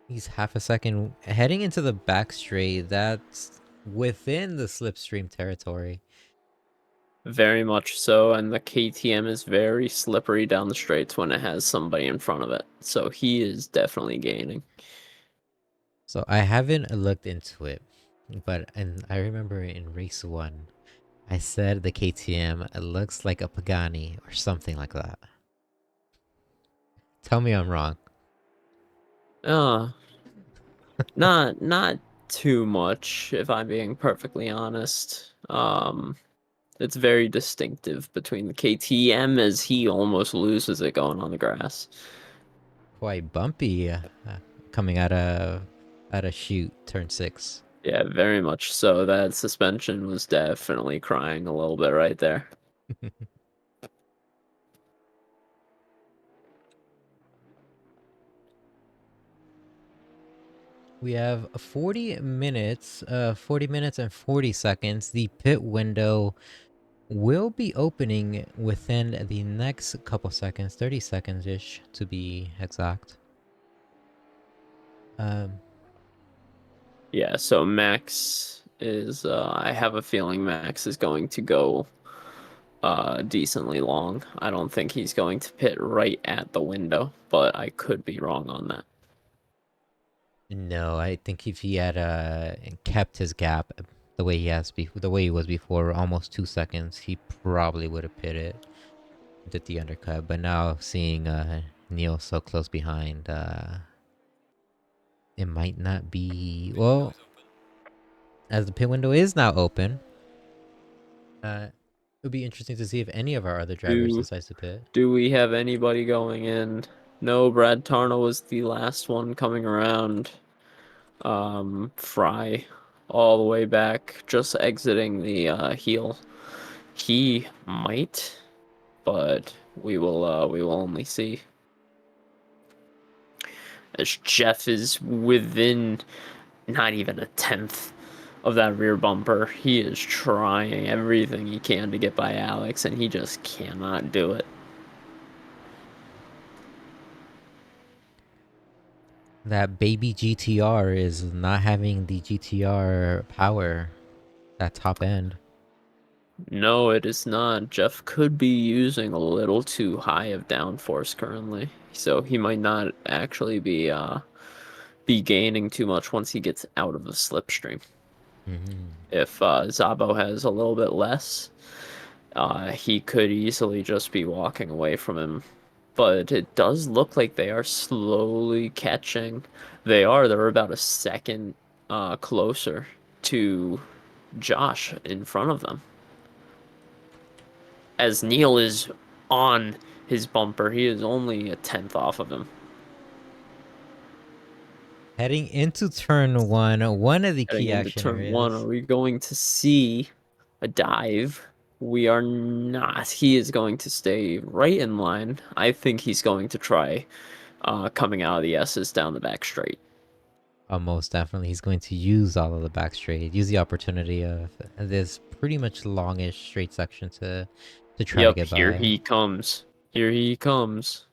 He's half a second heading into the back straight. That's within the slipstream territory.
Very much so, and the KTM is very slippery down the straights when it has somebody in front of it. So he is definitely gaining.
So I haven't looked into it, but I remember in race 1, I said the KTM it looks like a Pagani or something like that. Tell me I'm wrong.
Not too much, if I'm being perfectly honest. It's very distinctive between the KTM as he almost loses it going on the grass.
Quite bumpy coming out of shoot turn 6.
Yeah, very much so. That suspension was definitely crying a little bit right there.
We have 40 minutes and 40 seconds. The pit window will be opening within the next couple seconds, 30 seconds ish to be exact.
Yeah, so Max is I have a feeling Max is going to go decently long. I don't think he's going to pit right at the window, but I could be wrong on that.
No, I think if he had kept his gap the way he was before, almost 2 seconds, he probably would have pitted, did the undercut. But now seeing Neil so close behind, it might not be well. As the pit window is now open, it would be interesting to see if any of our other drivers decides to pit.
Do we have anybody going in? No, Brad Tarno was the last one coming around. Fry all the way back, just exiting the heel. He might, but we will only see. As Jeff is within not even a tenth of that rear bumper. He is trying everything he can to get by Alex, and he just cannot do it.
That baby GTR is not having the GTR power, that top end.
No, it is not. Jeff could be using a little too high of downforce currently, so he might not actually be gaining too much once he gets out of the slipstream. If Zabo has a little bit less, he could easily just be walking away from him. But it does look like they are slowly catching. They're about a second closer to Josh in front of them. As Neil is on his bumper, he is only a tenth off of him.
Heading into turn one of the
Heading
key
into
action
turn one, are
areas.
we going to see a dive? We are not. He is going to stay right in line. I think he's going to try coming out of the S's down the back straight.
Most definitely, he's going to use all of the back straight. Use the opportunity of this pretty much longish straight section to try to
Yep,
get
here
by.
he comes. Here he comes.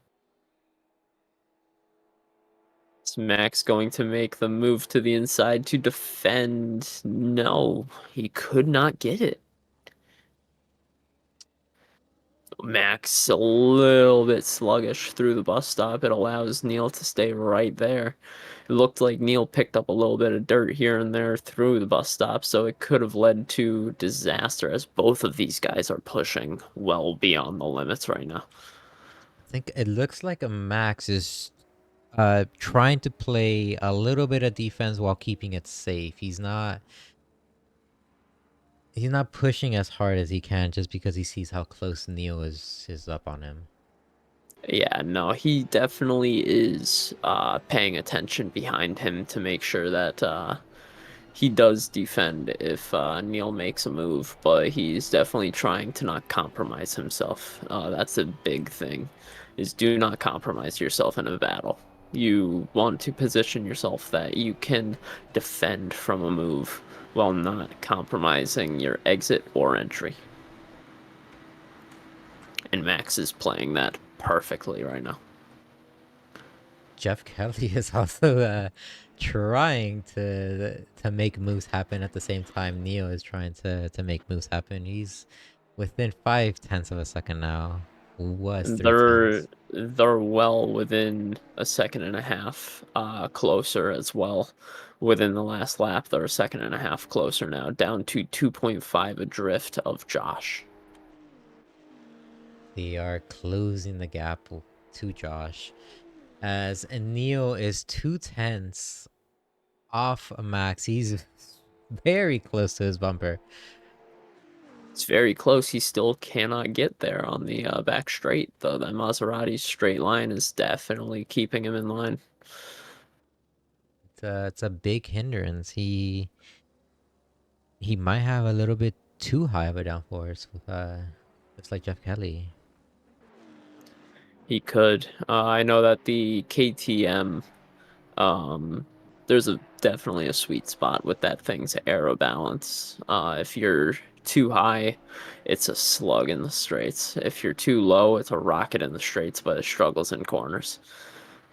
Is Max going to make the move to the inside to defend? No, he could not get it. Max a little bit sluggish through the bus stop. It allows Neil to stay right there. It looked like Neil picked up a little bit of dirt here and there through the bus stop, so it could have led to disaster as both of these guys are pushing well beyond the limits right now.
I think it looks like a Max is trying to play a little bit of defense while keeping it safe. He's not pushing as hard as he can just because he sees how close Neo is up on him.
Yeah, no, he definitely is paying attention behind him to make sure that he does defend if Neil makes a move, but he's definitely trying to not compromise himself. That's a big thing, is do not compromise yourself in a battle. You want to position yourself that you can defend from a move while not compromising your exit or entry. And Max is playing that perfectly right now.
Jeff Kelly is also trying to make moves happen at the same time Neo is trying to make moves happen. He's within 0.5 of a second now. Was 3 tenths.
They're well within a second and a half closer as well. Within the last lap, they're a second and a half closer now, down to 2.5 adrift of Josh.
They are closing the gap to Josh, as Neo is 0.2 off Max. He's very close to his bumper.
It's very close. He still cannot get there on the back straight, though. That Maserati's straight line is definitely keeping him in line.
It's a big hindrance. He might have a little bit too high of a downforce with just like Jeff Kelly.
He could. I know that the KTM, there's definitely a sweet spot with that thing's aero balance. If you're too high, it's a slug in the straights. If you're too low, it's a rocket in the straights, but it struggles in corners.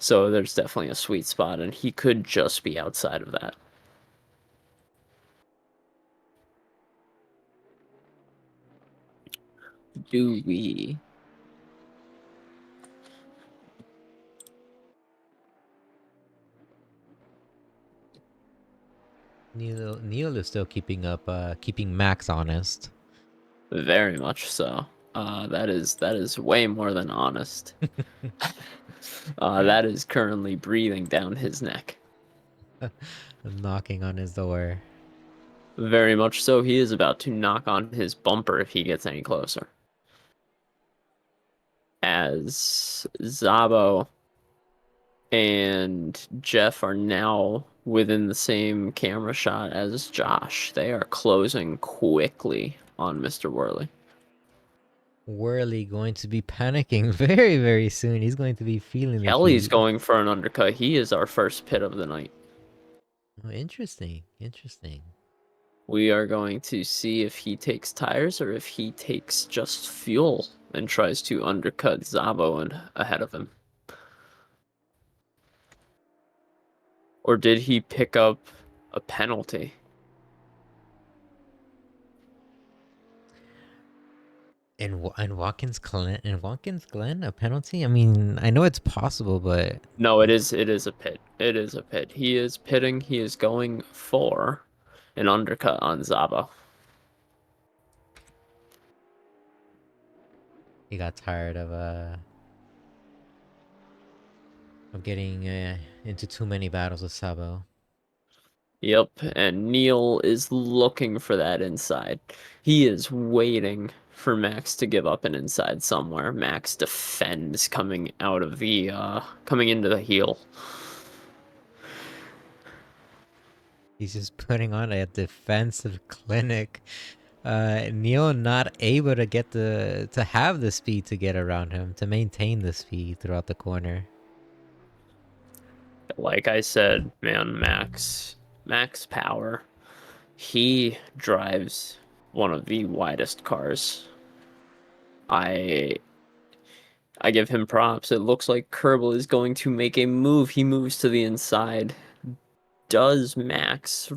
So there's definitely a sweet spot, and he could just be outside of that. Do we?
Neil is still keeping up, keeping Max honest.
Very much so. That is way more than honest. That is currently breathing down his neck.
Knocking on his door.
Very much so. He is about to knock on his bumper if he gets any closer. As Zabo and Jeff are now within the same camera shot as Josh. They are closing quickly on Mr. Worley.
Worley going to be panicking very, very soon. He's going to be feeling the
Kelly's
heat.
going for an undercut. He is our first pit of the night.
Oh, interesting. Interesting.
We are going to see if he takes tires or if he takes just fuel and tries to undercut Zabo and ahead of him. Or did he pick up a penalty?
And Watkins Glen a penalty? I mean, I know it's possible, but
No, it is a pit. It is a pit. He is pitting. He is going for an undercut on Zabo.
he got tired of getting into too many battles with Sabo.
Yep, and Neil is looking for that inside. He is waiting for Max to give up an inside somewhere. Max defends coming out of the coming into the heel.
He's just putting on a defensive clinic. Neil not able to get to have the speed to get around him, to maintain the speed throughout the corner.
Like I said, man, Max Power. He drives one of the widest cars. I give him props. It looks like Kerbal is going to make a move. He moves to the inside. Does Max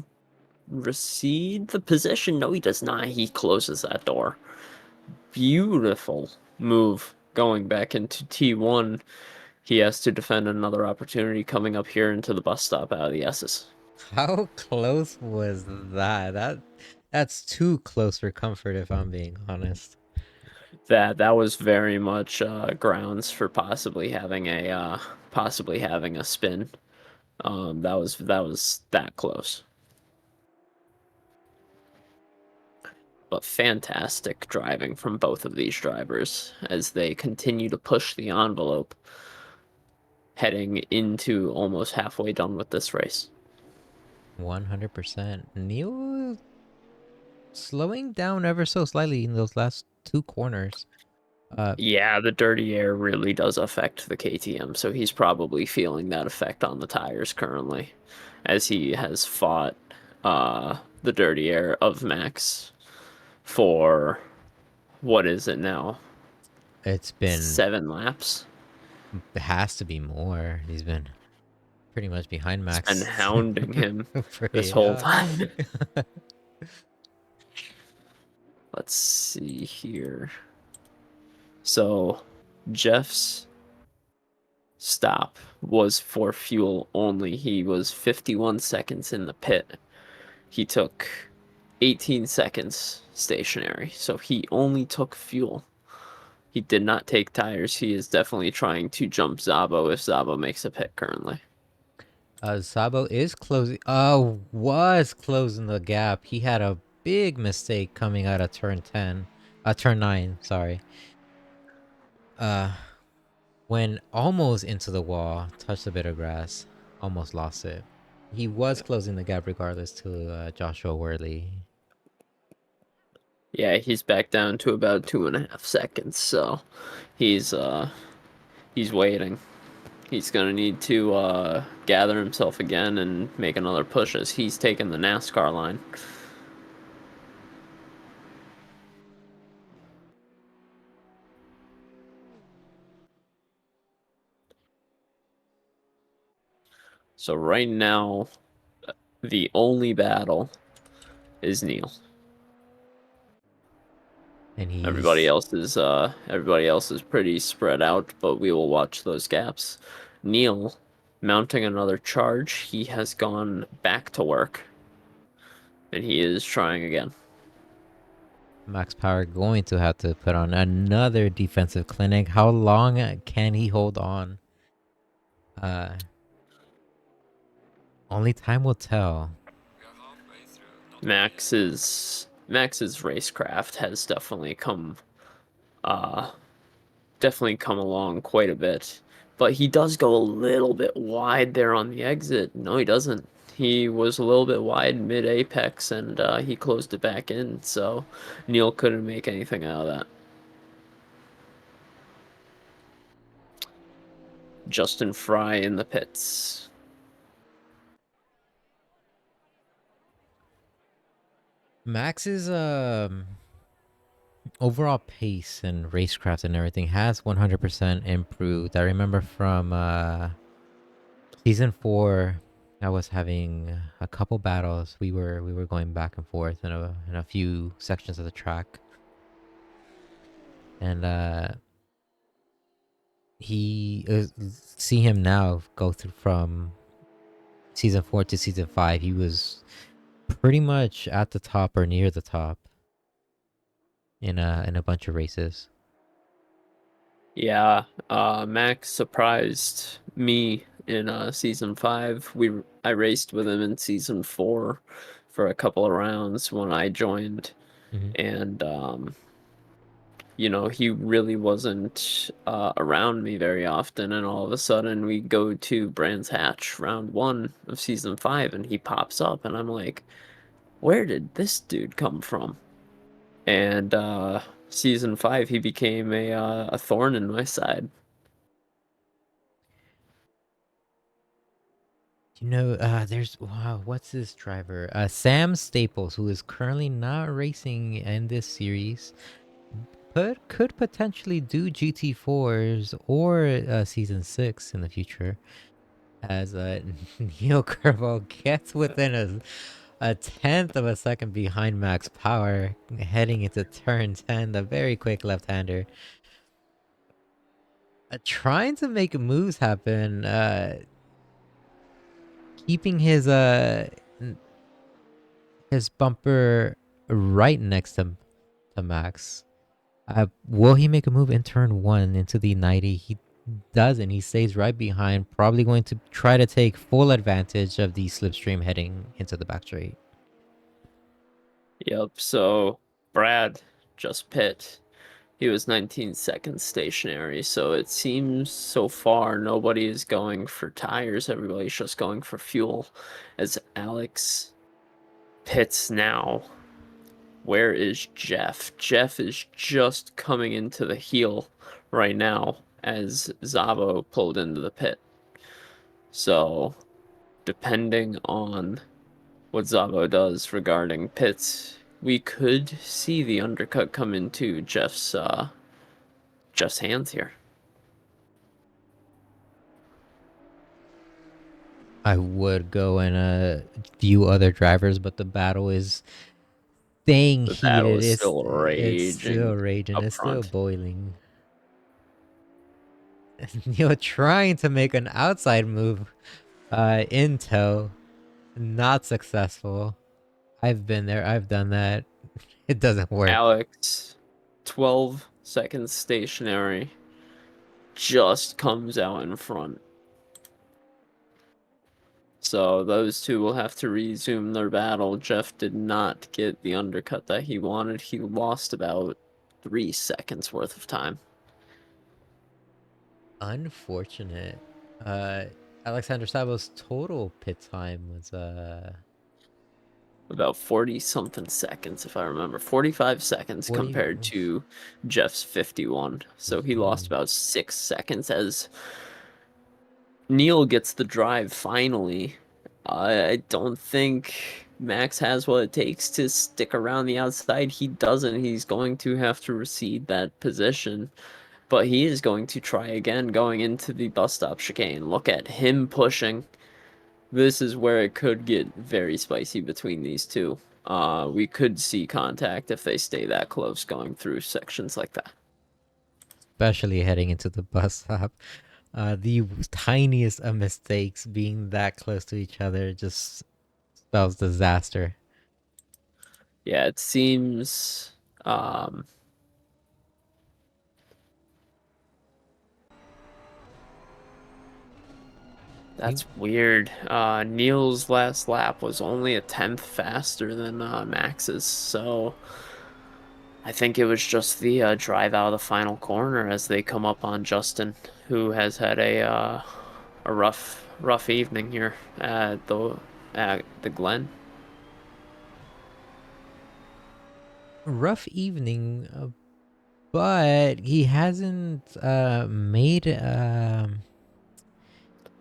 recede the position? No, he does not. He closes that door. Beautiful move going back into T1. He has to defend another opportunity coming up here into the bus stop out of the S's.
How close was that? That's too close for comfort, if I'm being honest.
That was very much grounds for possibly having a spin. That was that close. But fantastic driving from both of these drivers as they continue to push the envelope, heading into almost halfway done with this race.
100%. Neil slowing down ever so slightly in those last two corners.
Yeah, the dirty air really does affect the KTM, so he's probably feeling that effect on the tires currently, as he has fought the dirty air of Max for, what is it now?
It's been
7 laps.
It has to be more. He's been pretty much behind Max.
And hounding him
for
this whole time. Let's see here. So, Jeff's stop was for fuel only. He was 51 seconds in the pit. He took 18 seconds stationary, so he only took fuel. He did not take tires. He is definitely trying to jump Zabo if Zabo makes a pit currently.
Sabo is closing. Was closing the gap. He had a big mistake coming out of turn 9. Sorry. When almost into the wall, touched a bit of grass, almost lost it. He was closing the gap regardless to Joshua Worley.
Yeah, he's back down to about 2.5 seconds, so he's waiting. He's gonna need to gather himself again and make another push as he's taking the NASCAR line. So right now, the only battle is Neil.
And
everybody else is pretty spread out, but we will watch those gaps. Neil mounting another charge. He has gone back to work, and he is trying again.
Max Power going to have to put on another defensive clinic. How long can he hold on? Only time will tell.
Max's racecraft has definitely come along quite a bit, but he does go a little bit wide there on the exit. No, he doesn't. He was a little bit wide mid apex, and he closed it back in, so Neil couldn't make anything out of that. Justin Fry in the pits.
Max's overall pace and racecraft and everything has 100% improved. I remember from season 4, I was having a couple battles. We were going back and forth in a few sections of the track, and he see him now go through from season 4 to season 5. He was pretty much at the top or near the top in a bunch of races.
Yeah, Max surprised me in season 5. I raced with him in season 4 for a couple of rounds when I joined,
Mhm.
and you know, he really wasn't around me very often, and all of a sudden we go to Brands Hatch round 1 of season 5 and he pops up and I'm like, where did this dude come from? And season 5 he became a thorn in my side.
You know, there's wow, what's this driver? Sam Staples, who is currently not racing in this series, but could potentially do GT4s or season 6 in the future. As Neil Curvo gets within a tenth of a second behind Max Power, heading into turn 10, the very quick left-hander. Trying to make moves happen, keeping his bumper right next to Max. Will he make a move in turn 1 into the 90? He doesn't. He stays right behind, probably going to try to take full advantage of the slipstream heading into the back straight.
Yep, so Brad just pit. He was 19 seconds stationary, so it seems so far nobody is going for tires. Everybody's just going for fuel. As Alex pits now, where is Jeff? Jeff is just coming into the heel right now as Zavo pulled into the pit. So, depending on what Zavo does regarding pits, we could see the undercut come into Jeff's hands here.
I would go and view other drivers, but the battle is staying
The battle
heated.
is still
It's still
raging
raging.
up
It's still
front.
boiling. You're trying to make an outside move in tow. Not successful. I've been there. I've done that. It doesn't work.
Alex, 12 seconds stationary, just comes out in front. So those two will have to resume their battle. Jeff did not get the undercut that he wanted. He lost about 3 seconds worth of time.
Unfortunate. Alexander Savo's total pit time was
About 40 something seconds, if I remember. 45 seconds
40.
compared to Jeff's 51. So he lost about 6 seconds as Neil gets the drive finally. I don't think Max has what it takes to stick around the outside. He doesn't. He's going to have to recede that position. But he is going to try again going into the bus stop chicane. Look at him pushing. This is where it could get very spicy between these two. We could see contact if they stay that close going through sections like that.
Especially heading into the bus stop. The tiniest of mistakes being that close to each other just spells disaster.
Yeah, it seems that's weird. Neil's last lap was only a tenth faster than Max's, so I think it was just the drive out of the final corner as they come up on Justin, who has had a rough evening here at the Glen.
Rough evening, but he hasn't made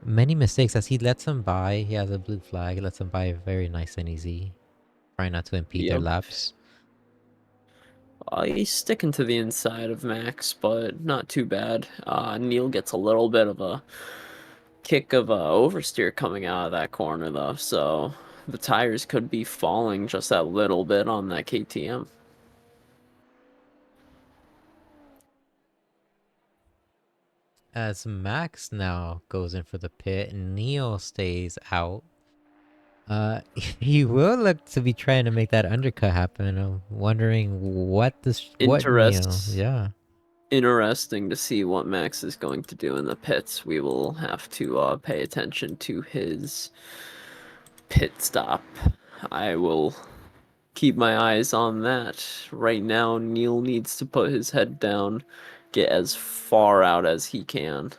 many mistakes as he lets him by. He has a blue flag, lets him by very nice and easy. Trying not to impede their
Yep.
laps.
He's sticking to the inside of Max, but not too bad. Neil gets a little bit of a kick of oversteer coming out of that corner, though, so the tires could be falling just that little bit on that KTM.
As Max now goes in for the pit, Neil stays out. He will look to be trying to make that undercut happen. I'm wondering what Neil, yeah.
Interesting to see what Max is going to do in the pits. We will have to pay attention to his pit stop. I will keep my eyes on that. Right now, Neil needs to put his head down, get as far out as he can.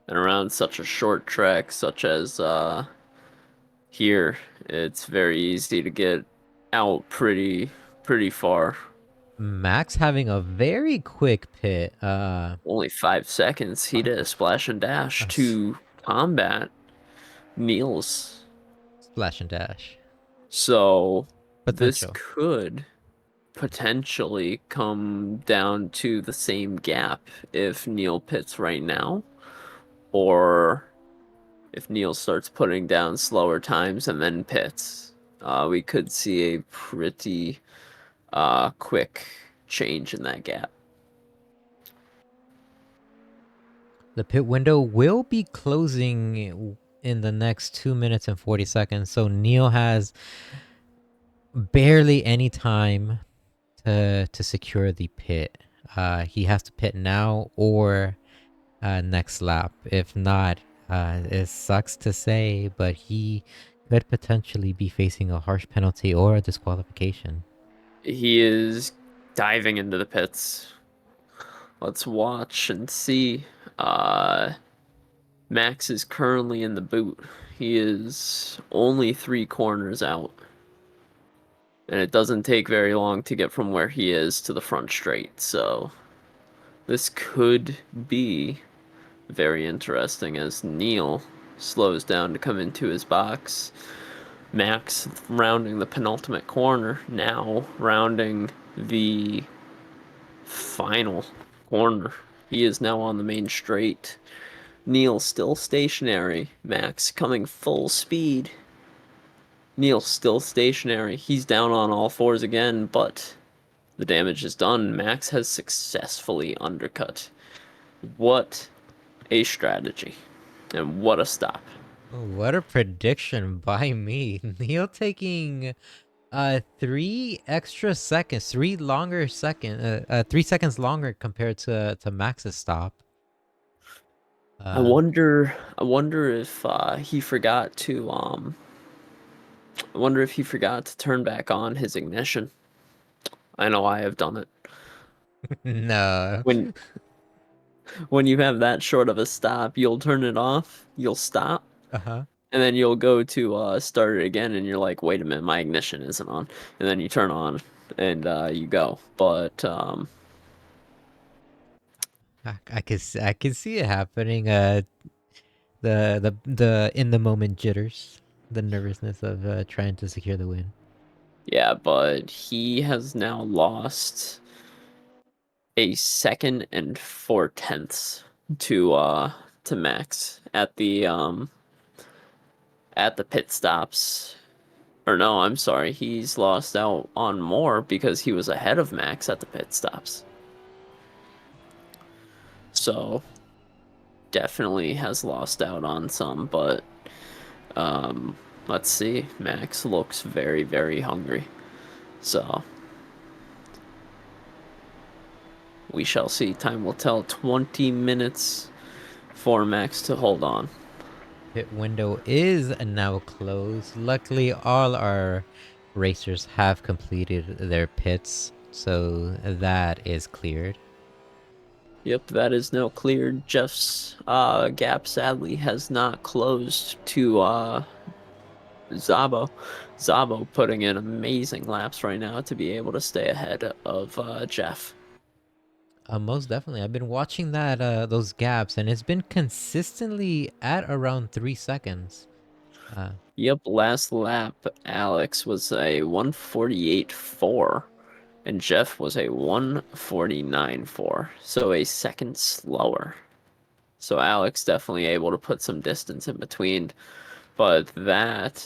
And around such a short track, such as here, it's very easy to get out pretty far.
Max having a very quick pit.
Only 5 seconds. He did a splash and dash to combat Neil's.
Splash and dash.
So this
Potential.
could potentially come down to the same gap if Neil pits right now, or if Neil starts putting down slower times and then pits. We could see a pretty quick change in that gap.
The pit window will be closing in the next 2 minutes and 40 seconds. So Neil has barely any time to secure the pit. He has to pit now or next lap. If not, it sucks to say, but he could potentially be facing a harsh penalty or a disqualification.
He is diving into the pits. Let's watch and see. Max is currently in the boot. He is only 3 corners out. And it doesn't take very long to get from where he is to the front straight, so this could be very interesting as Neil slows down to come into his box. Max rounding the penultimate corner, now rounding the final corner. He is now on the main straight. Neil still stationary. Max coming full speed. Neil still stationary. He's down on all fours again, but the damage is done. Max has successfully undercut. What a strategy. And what a stop.
What a prediction by me. Neil taking 3 extra seconds, 3 seconds longer compared to Max's stop.
I wonder if he forgot to I wonder if he forgot to turn back on his ignition. I know I have done it.
No.
When you have that short of a stop, you'll turn it off, you'll stop,
Uh-huh.
and then you'll go to start it again, and you're like, wait a minute, my ignition isn't on. And then you turn on, and you go. But
I can see it happening. The in the moment jitters, the nervousness of trying to secure the win.
yeah, but he has now lost a 2 and 4/10 to Max at the pit stops. Or no, I'm sorry, he's lost out on more because he was ahead of Max at the pit stops. So definitely has lost out on some, but let's see. Max looks very, very hungry. So we shall see. Time will tell. 20 minutes for Max to hold on.
Pit window is now closed. Luckily, all our racers have completed their pits, so that is cleared.
Yep, that is now cleared. Jeff's gap sadly has not closed to Zabo. Zabo putting in amazing laps right now to be able to stay ahead of Jeff.
Most definitely. I've been watching that those gaps, and it's been consistently at around 3 seconds.
Yep, last lap, Alex was a 148.4, and Jeff was a 149.4, so a second slower. So Alex definitely able to put some distance in between, but that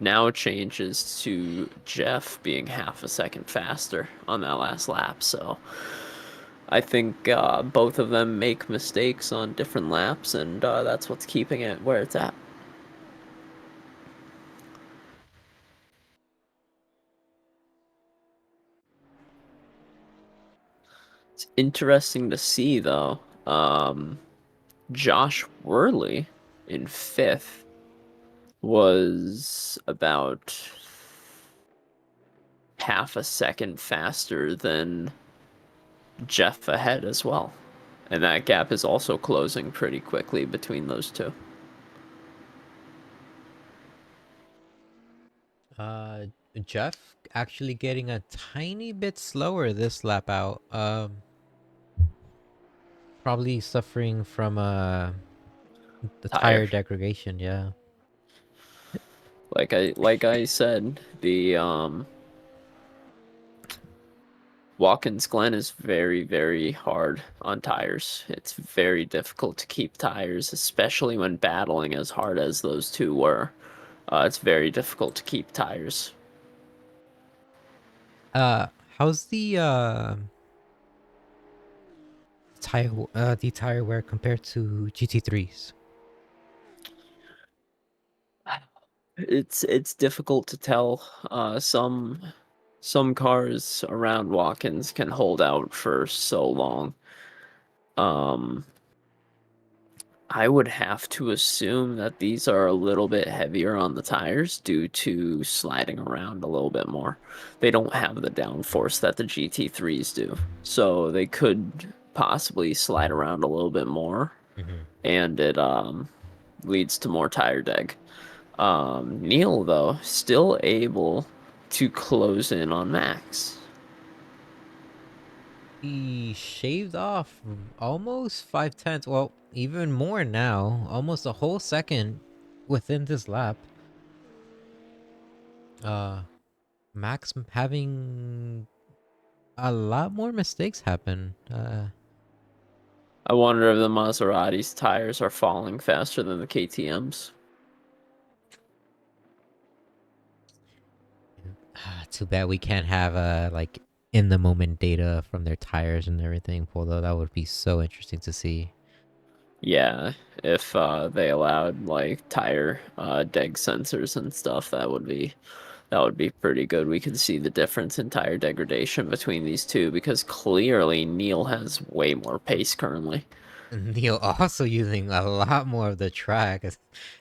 now changes to Jeff being half a second faster on that last lap. So I think both of them make mistakes on different laps, and that's what's keeping it where it's at. It's interesting to see, though. Josh Worley in fifth was about half a second faster than Jeff ahead as well. And that gap is also closing pretty quickly between those two.
Jeff actually getting a tiny bit slower this lap out. Probably suffering from the tire
Tire.
degradation. Yeah.
Like I said, the Watkins Glen is very, very hard on tires. It's very difficult to keep tires, especially when battling as hard as those two were. It's very difficult to keep tires.
How's the tire wear compared to GT3s?
It's difficult to tell. Some cars around Watkins can hold out for so long. Um, I would have to assume that these are a little bit heavier on the tires due to sliding around a little bit more. They don't have the downforce that the GT3s do, so they could possibly slide around a little bit more, and it leads to more tire deg. Neil, though, still able to close in on Max.
He shaved off almost 5/10. Well, even more now. Almost a whole second within this lap. Max having a lot more mistakes happen.
I wonder if the Maserati's tires are falling faster than the KTM's.
Too bad we can't have like in the moment data from their tires and everything. Although that would be so interesting to see.
Yeah, if they allowed like tire deg sensors and stuff, that would be pretty good. We could see the difference in tire degradation between these two because clearly Neil has way more pace currently.
Neil also using a lot more of the track.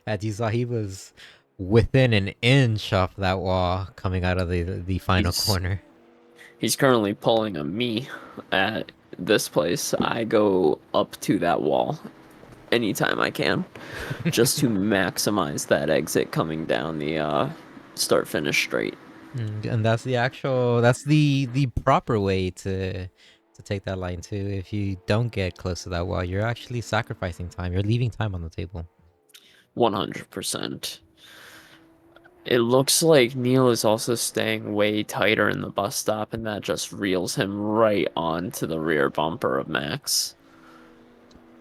As you saw, he was within an inch off that wall coming out of the final
He's
corner.
he's currently pulling a me at this place. I go up to that wall anytime I can just to maximize that exit coming down the start finish straight.
And that's the proper way to take that line too. If you don't get close to that wall, you're actually sacrificing time. You're leaving time on the table.
100%. It looks like Neil is also staying way tighter in the bus stop, and that just reels him right onto the rear bumper of Max.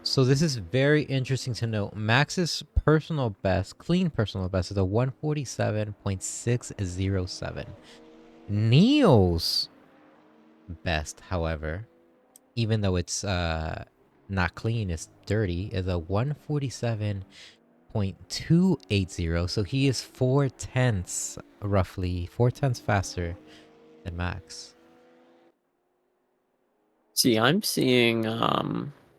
So this is very interesting to note. Max's personal best, clean personal best, is a 147.607. Neil's best, however, even though it's not clean, it's dirty, is a 147.280. So he is 4/10 roughly, 4/10 faster than Max.
See, I'm seeing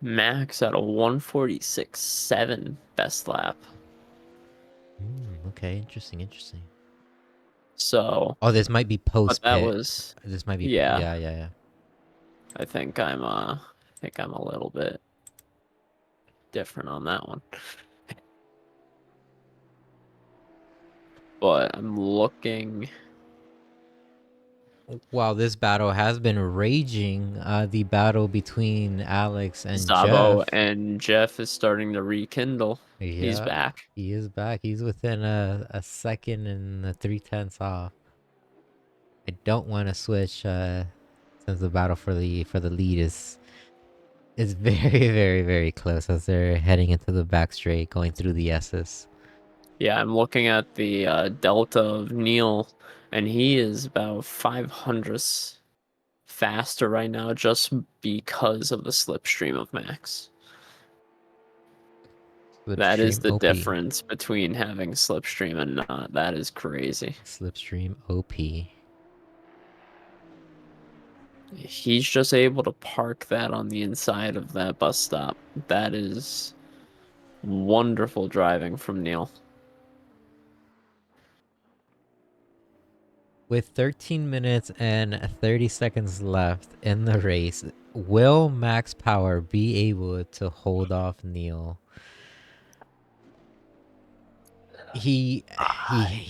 Max at a 146.7 best lap.
Okay, interesting.
So,
Oh, this might be post
but that
pit.
was
This might be
yeah.
yeah.
I think I'm a little bit different on that one. But I'm looking
While this battle has been raging, the battle between Alex and
Zabo
Jeff.
and Jeff is starting to rekindle. He's
Yeah,
back.
he is back. He's within a second and the 3/10 off. I don't want to switch since the battle for the lead is very very close as they're heading into the back straight, going through the S's.
Yeah, I'm looking at the delta of Neil, and he is about 500ths faster right now just because of the slipstream of Max. That is
Slipstream
the
OP.
difference between having slipstream and not. That is crazy.
Slipstream OP.
He's just able to park that on the inside of that bus stop. That is wonderful driving from Neil.
With 13 minutes and 30 seconds left in the race, will Max Power be able to hold off Neil? He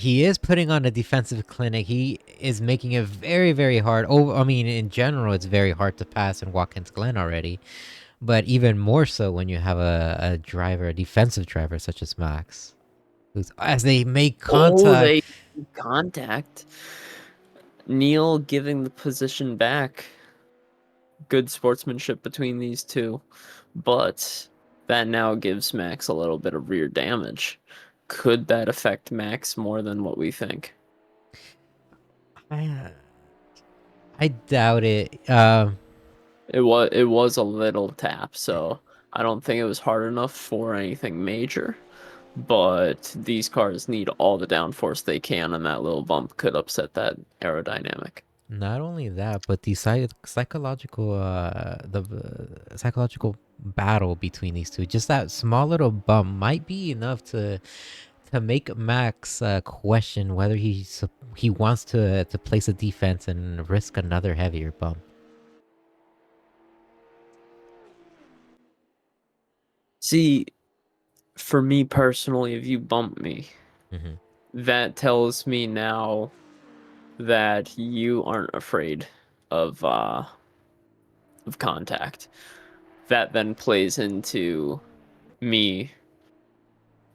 is putting on a defensive clinic. He is making it very hard. Oh, I mean, in general, it's very hard to pass in Watkins Glen already, but even more so when you have a driver, a defensive driver such as Max, who's as they make contact.
Oh, they contact. Neil giving the position back. Good sportsmanship between these two, but that now gives Max a little bit of rear damage. Could that affect Max more than what we think?
I doubt it.
It was a little tap, so I don't think it was hard enough for anything major. But these cars need all the downforce they can, and that little bump could upset that aerodynamic.
Not only that, but the psychological psychological battle between these two, just that small little bump might be enough to make Max question whether he wants to place a defense and risk another heavier bump.
See, for me personally, if you bump me,
Mhm.
that tells me now that you aren't afraid of contact. That then plays into me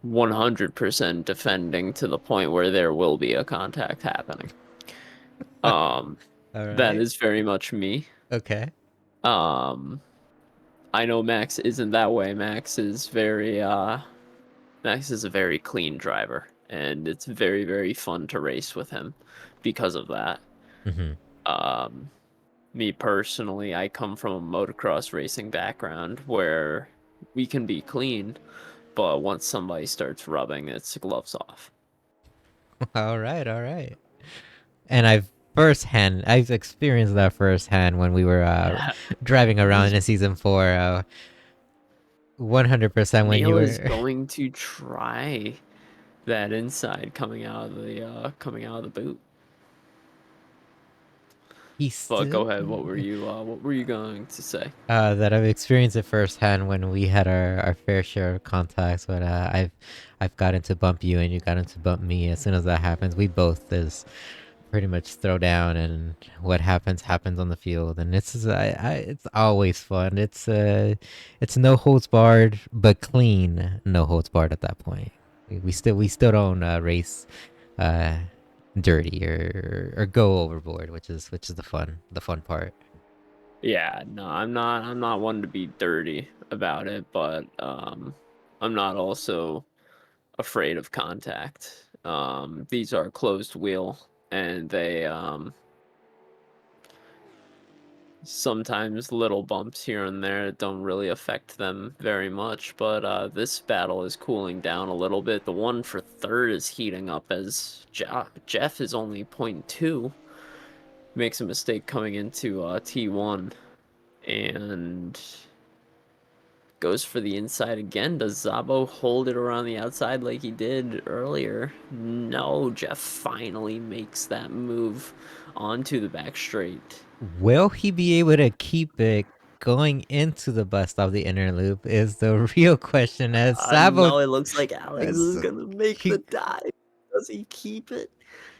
100% defending to the point where there will be a contact happening.
All
That
right.
is very much me.
Okay.
I know Max isn't that way. Max is a very clean driver, and it's very fun to race with him because of that.
Mm-hmm.
Me personally, I come from a motocross racing background where we can be clean, but once somebody starts rubbing, it's gloves off.
All right. And I've experienced that firsthand when we were
Yeah.
driving around in season 4. 100% when you
Neil is
were.
going to try that inside coming out of the boot. But go ahead. What were you going to say?
That I've experienced it firsthand when we had our fair share of contacts. But I've gotten to bump you and you gotten to bump me. As soon as that happens, we both just pretty much throw down, and what happens on the field. And it's always fun. It's no holds barred, but clean no holds barred at that point. We still don't race dirty or go overboard, which is the fun part.
Yeah, no, I'm not one to be dirty about it, but I'm not also afraid of contact. These are closed wheel, and they sometimes little bumps here and there don't really affect them very much, but this battle is cooling down a little bit. The one for third is heating up as Jeff is only 0.2. Makes a mistake coming into T1 and goes for the inside again. Does Zabo hold it around the outside like he did earlier? No, Jeff finally makes that move onto the back straight.
Will he be able to keep it going into the bust of the inner loop is the real question. As Sabo,
No, it looks like Alex is
as
gonna make
he,
the dive. Does he keep it?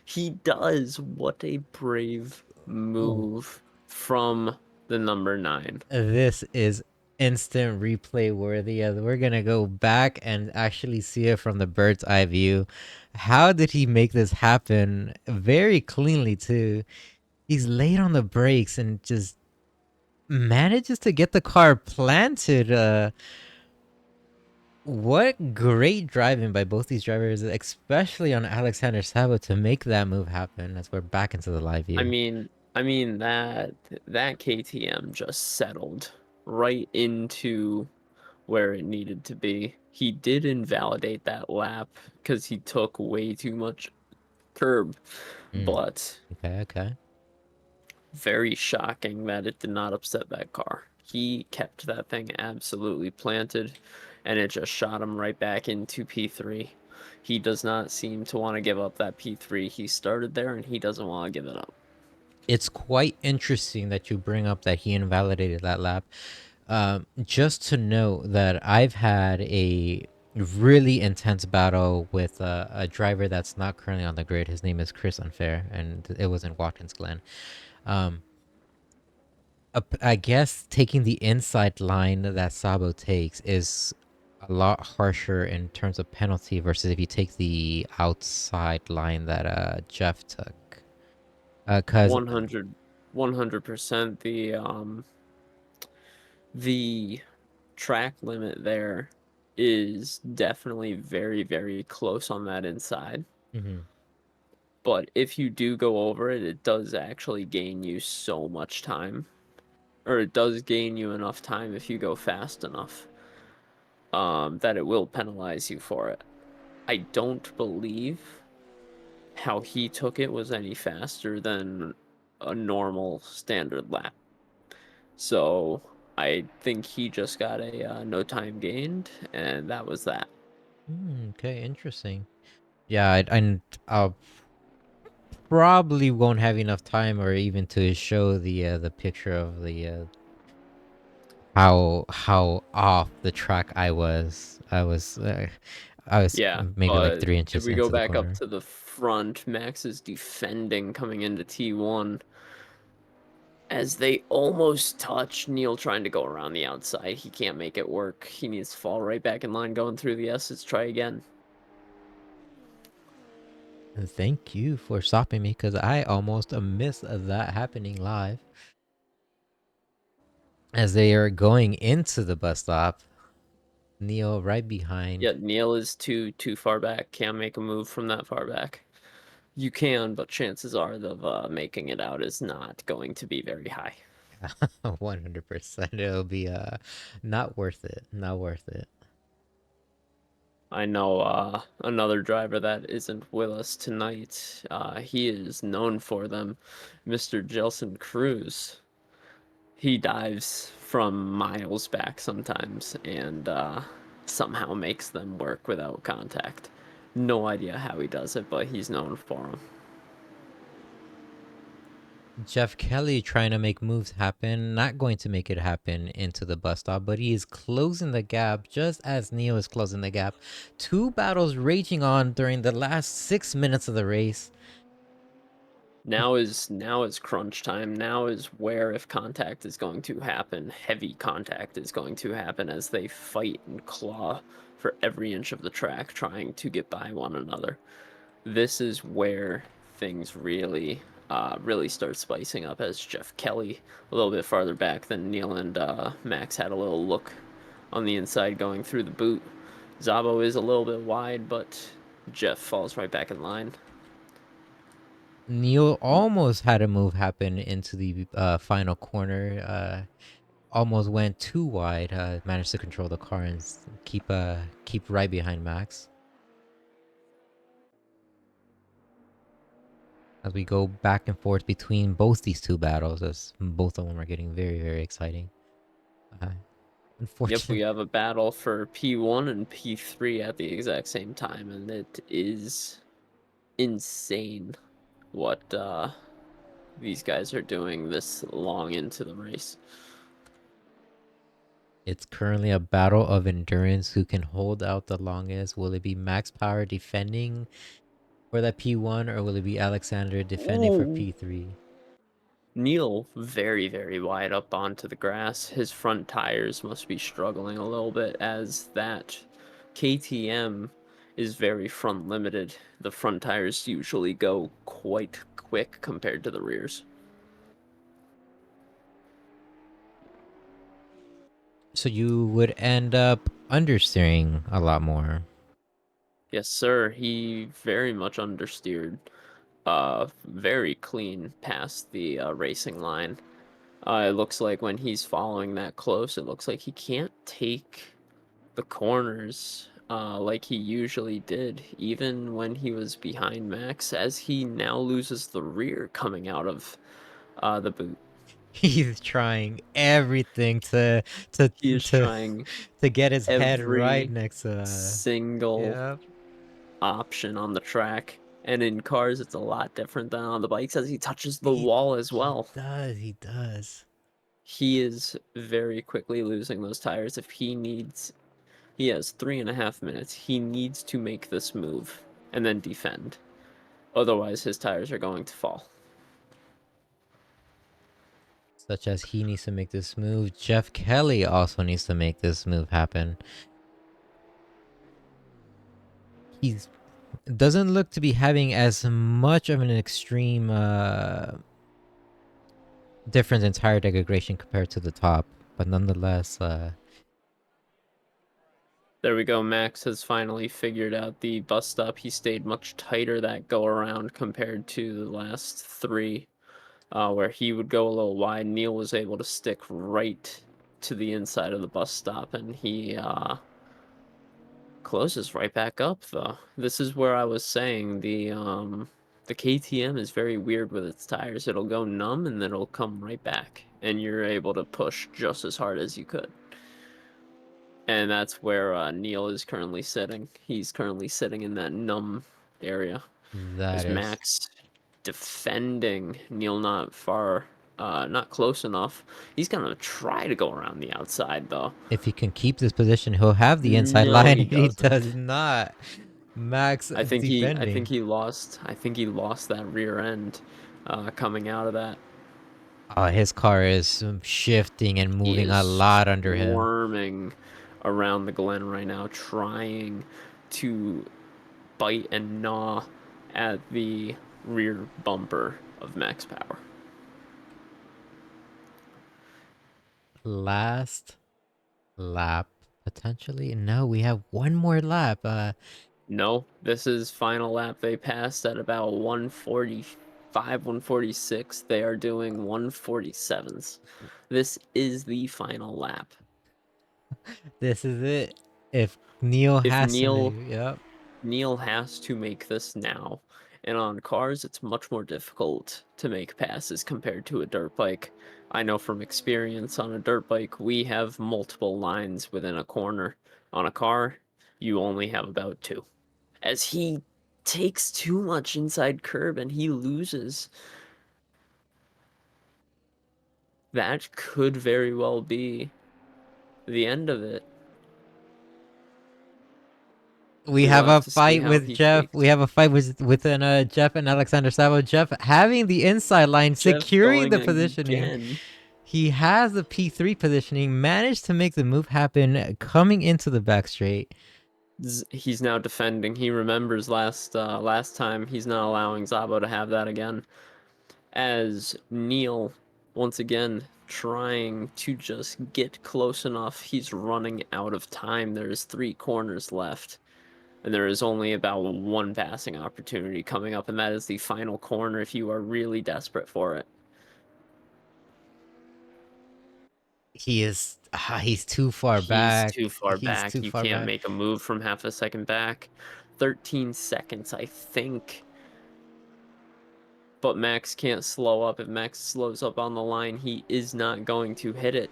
He does. What a brave move from the number 9.
This is instant replay worthy. We're gonna go back and actually see it from the bird's eye view. How did he make this happen? Very cleanly too. He's late on the brakes and just manages to get the car planted. What great driving by both these drivers, especially on Alexander Sabo, to make that move happen. As we're back into the live view.
I mean that KTM just settled right into where it needed to be. He did invalidate that lap because he took way too much curb, but
Okay.
very shocking that it did not upset that car. He kept that thing absolutely planted, and it just shot him right back into P3. He does not seem to want to give up that P3. He started there, and he doesn't want to give it up.
It's quite interesting that you bring up that he invalidated that lap. Just to know that I've had a really intense battle with a driver that's not currently on the grid. His name is Chris Unfair, and it was in Watkins, Glen. I guess taking the inside line that Sabo takes is a lot harsher in terms of penalty versus if you take the outside line that Jeff took. 'Cause
100%. The track limit there is definitely very, very close on that inside. But if you do go over it, it does actually gain you so much time. Or it does gain you enough time if you go fast enough. That it will penalize you for it. I don't believe how he took it was any faster than a normal standard lap. So I think he just got a no time gained, and that was that.
Okay, interesting. Yeah, I'll probably won't have enough time or even to show the picture of the how off the track I was. I was
Yeah,
maybe like
but
3
if
inches
we go
into the
back up
corner.
to the front, Max is defending coming into T1 as they almost touch. Neil trying to go around the outside. He can't make it work. He needs to fall right back in line going through the S's. Try again.
Thank you for stopping me because I almost missed that happening live. As they are going into the bus stop, Neo right behind.
Yeah, Neil is too far back. Can't make a move from that far back. You can, but chances are of making it out is not going to be very high.
100%. It'll be not worth it. Not worth it.
I know another driver that isn't with us tonight. He is known for them, Mr. Jelson Cruz. He dives from miles back sometimes and somehow makes them work without contact. No idea how he does it, but he's known for them.
Jeff Kelly trying to make moves happen, not going to make it happen into the bus stop, but he is closing the gap just as Neo is closing the gap. Two battles raging on during the last 6 minutes of the race.
Now is crunch time. Now is where, if contact is going to happen, heavy contact is going to happen as they fight and claw for every inch of the track trying to get by one another. This is where things really start spicing up as Jeff Kelly a little bit farther back than Neil and Max had a little look on the inside going through the boot. Zabo is a little bit wide, but Jeff falls right back in line.
Neo almost had a move happen into the final corner. Almost went too wide. Managed to control the car and keep right behind Max. As we go back and forth between both these two battles, as both of them are getting very, very exciting. Unfortunately,
Yep, we have a battle for P1 and P3 at the exact same time, and it is insane what these guys are doing this long into the race.
it's currently a battle of endurance. Who can hold out the longest? Will it be Max Power defending for that P1, or will it be Alexander defending for P3?
Neil very, very wide up onto the grass. His front tires must be struggling a little bit as that KTM is very front limited. The front tires usually go quite quick compared to the rears.
So you would end up understeering a lot more.
Yes, sir. He very much understeered. Very clean past the racing line. It looks like when he's following that close, it looks like he can't take the corners like he usually did, even when he was behind Max, as he now loses the rear coming out of the boot.
He's trying everything to
He is
to
trying
to get his head right
every
next to
single
yeah.
option on the track. And in cars, it's a lot different than on the bikes as he touches the
He
wall as well.
he does.
He is very quickly losing those tires. If he has 3.5 minutes. He needs to make this move and then defend. Otherwise, his tires are going to fall.
Such as he needs to make this move. Jeff Kelly also needs to make this move happen. He's doesn't look to be having as much of an extreme difference in tire degradation compared to the top, but nonetheless,
There we go. Max has finally figured out the bus stop. He stayed much tighter that go around compared to the last three, where he would go a little wide. Neil was able to stick right to the inside of the bus stop, and he closes right back up. Though this is where I was saying the KTM is very weird with its tires. It'll go numb and then it'll come right back, and you're able to push just as hard as you could. And that's where Neil is currently sitting. He's currently sitting in that numb area.
that
As
is.
Max defending Neil not close enough. He's gonna try to go around the outside though.
If he can keep this position, he'll have the inside
No,
line.
he
He
doesn't.
does not. Max
I think
defending.
he lost that rear end coming out of that.
Oh, his car is shifting and
He
moving a
is
lot under him.
squirming around the Glen right now, trying to bite and gnaw at the rear bumper of Max Power.
Last lap, potentially. No, we have one more lap.
No, this is final lap. They passed at about 145, 146. They are doing 147s. This is the final lap.
This is it. If Neil
If
has
Neil
to make, yep.
Neil has to make this now. And on cars, it's much more difficult to make passes compared to a dirt bike. I know from experience on a dirt bike, we have multiple lines within a corner. On a car, you only have about two. As he takes too much inside curb and he loses. That could very well be the end of it.
We
We'll
have
have
a
to see
fight
how
with
he
Jeff.
takes.
We have a fight within Jeff and Alexander Savo. Jeff having the inside line,
Jeff
securing the
going
positioning.
again.
He has the P3 positioning, managed to make the move happen, coming into the back straight.
He's now defending. He remembers last time. He's not allowing Zabo to have that again. As Neil, once again, trying to just get close enough. He's running out of time. There's 3 corners left. And there is only about one passing opportunity coming up, and that is the final corner if you are really desperate for it.
He's too far back.
He's too far
He's
back.
too
You
far
can't
back.
make a move from half a second back. 13 seconds, I think. But Max can't slow up. If Max slows up on the line, he is not going to hit it.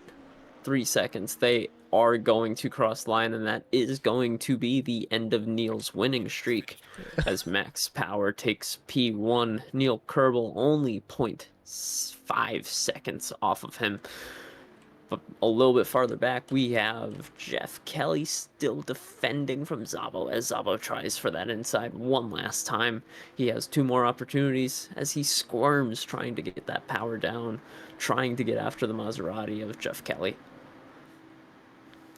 3 seconds. They are going to cross the line, and that is going to be the end of Neil's winning streak. As Max Power takes P1, Neil Kerbal only 0.5 seconds off of him. But a little bit farther back, we have Jeff Kelly still defending from Zabo as Zabo tries for that inside one last time. He has 2 more opportunities as he squirms trying to get that power down, trying to get after the Maserati of Jeff Kelly.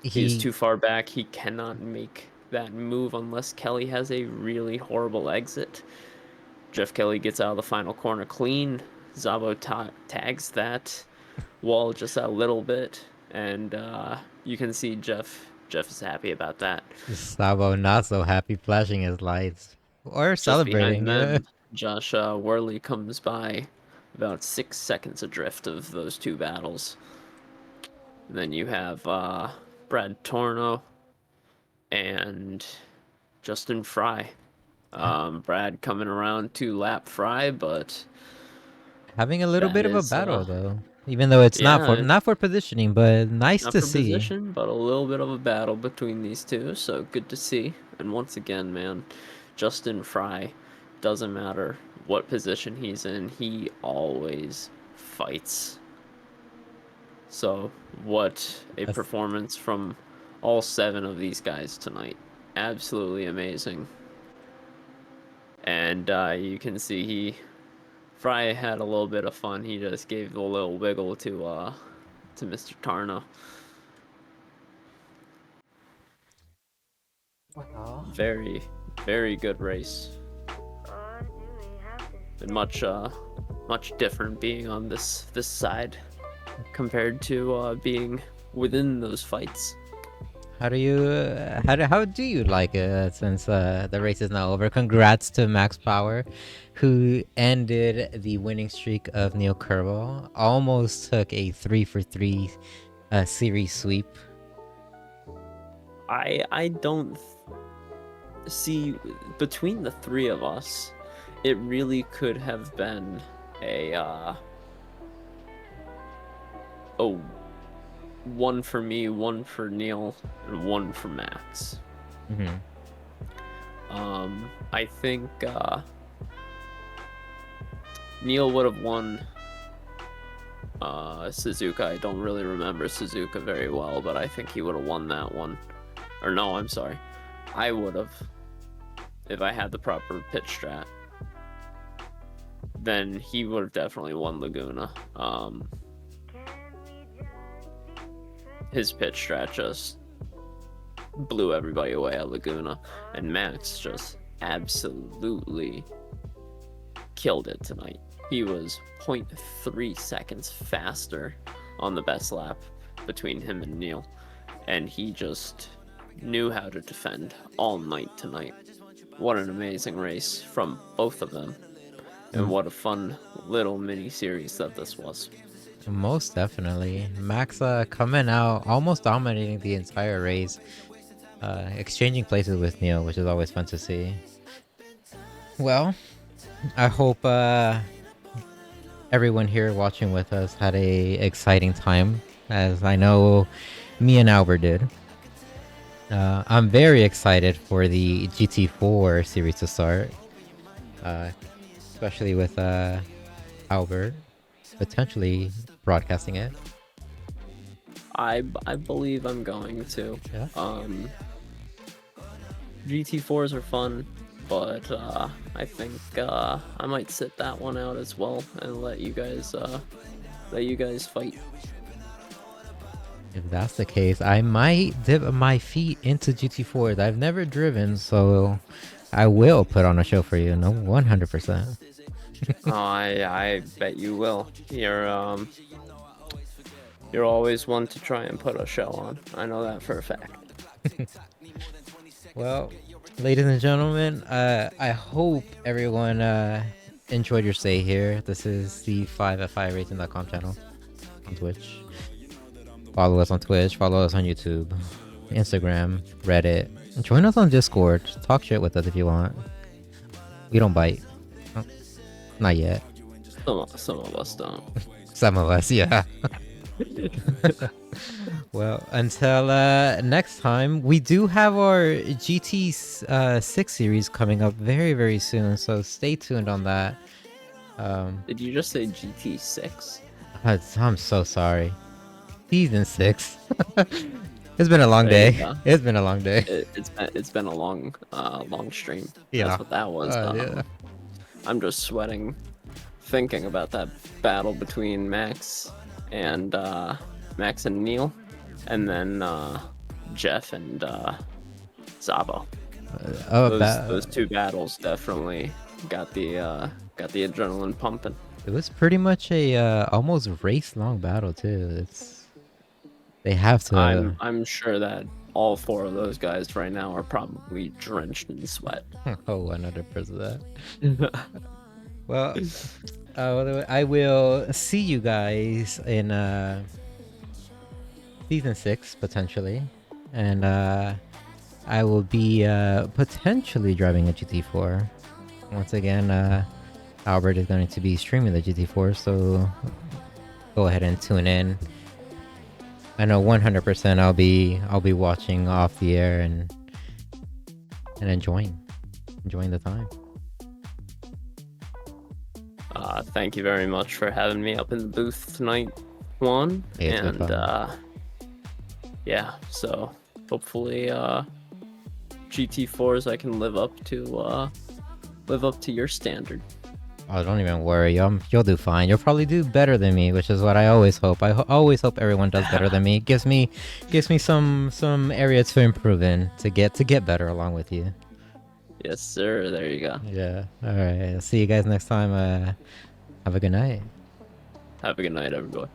He's too far back. He cannot make that move unless Kelly has a really horrible exit. Jeff Kelly gets out of the final corner clean. Zabo tags that wall just a little bit, and you can see Jeff is happy about that.
Sabo not so happy, flashing his lights or
Just
celebrating.
behind
Yeah.
them, Josh Worley comes by, about 6 seconds adrift of those 2 battles. And then you have Brad Torno and Justin Fry. Brad coming around to lap Fry, but
Having a little
that
bit of a
is,
battle though, even though it's
yeah,
not for positioning, but nice
not
to
for
see.
position, but a little bit of a battle between these two, so good to see. And once again, man, Justin Fry, doesn't matter what position he's in, he always fights. So what a
That's-
performance from all 7 of these guys tonight. Absolutely amazing. And you can see Fry had a little bit of fun. He just gave the little wiggle to Mr. Tarno. Very, very good race. And much different being on this side compared to being within those fights.
How do you like it since the race is now over? Congrats to Max Power, who ended the winning streak of Neil Kerbal. Almost took a 3-for-3 series sweep.
I don't see, between the 3 of us, it really could have been a 1 for me, 1 for Neil, and 1 for Max. I think Neil would have won Suzuka. I don't really remember Suzuka very well, but I think he would have won that one. Or no, I'm sorry. I would have, if I had the proper pitch strat. Then he would have definitely won Laguna. His pitch strat just blew everybody away at Laguna, and Max just absolutely killed it tonight. He was 0.3 seconds faster on the best lap between him and Neil, and he just knew how to defend all night tonight. What an amazing race from both of them, and what a fun little mini series that this was.
Most definitely. Max coming out, almost dominating the entire race, exchanging places with Neil, which is always fun to see. Well, I hope everyone here watching with us had a exciting time, as I know me and Albert did. I'm very excited for the GT4 series to start, especially with Albert potentially broadcasting it.
I believe I'm going to.
Yeah.
GT4s are fun, but I think I might sit that one out as well and let you guys fight.
If that's the case, I might dip my feet into GT4s. I've never driven, so I will put on a show for you. No, 100%.
Oh, I bet you will. You're always one to try and put a show on. I know that for a fact.
Well, ladies and gentlemen, I hope everyone enjoyed your stay here. This is the 5at5racing.com channel on Twitch. Follow us on Twitch, follow us on YouTube, Instagram, Reddit. Join us on Discord. Talk shit with us if you want. We don't bite. Oh, not yet.
Some of us don't.
Some of us, yeah. Well, until next time, we do have our GT6 series coming up very, very soon, so stay tuned on that.
Did you just say GT6?
I'm so sorry. Season 6. It's been a long
There you
day.
go.
It's been a long day.
It's been a long stream.
Yeah.
That's what that was.
Yeah.
I'm just sweating thinking about that battle between Max and Neil, and then Jeff and Zabo. Those two battles definitely got the adrenaline pumping.
It was pretty much a almost race-long battle too. They have to.
I'm sure that all four of those guys right now are probably drenched in sweat.
Oh, 100% that. Well, I will see you guys in season 6 potentially, and I will be potentially driving a GT4. Once again, Albert is going to be streaming the GT4, so go ahead and tune in. I know 100% I'll be watching off the air and enjoying the time.
Thank you very much for having me up in the booth tonight, Juan.
Yeah, it's been fun.
Yeah, so hopefully GT4s I can live up to your standard.
Oh, don't even worry. You'll do fine. You'll probably do better than me, which is what I always hope. I always hope everyone does better than me. It gives me some areas to improve in to get better along with you.
Yes, sir. There you go.
Yeah. All right. I'll see you guys next time. Have a good night.
Have a good night, everybody.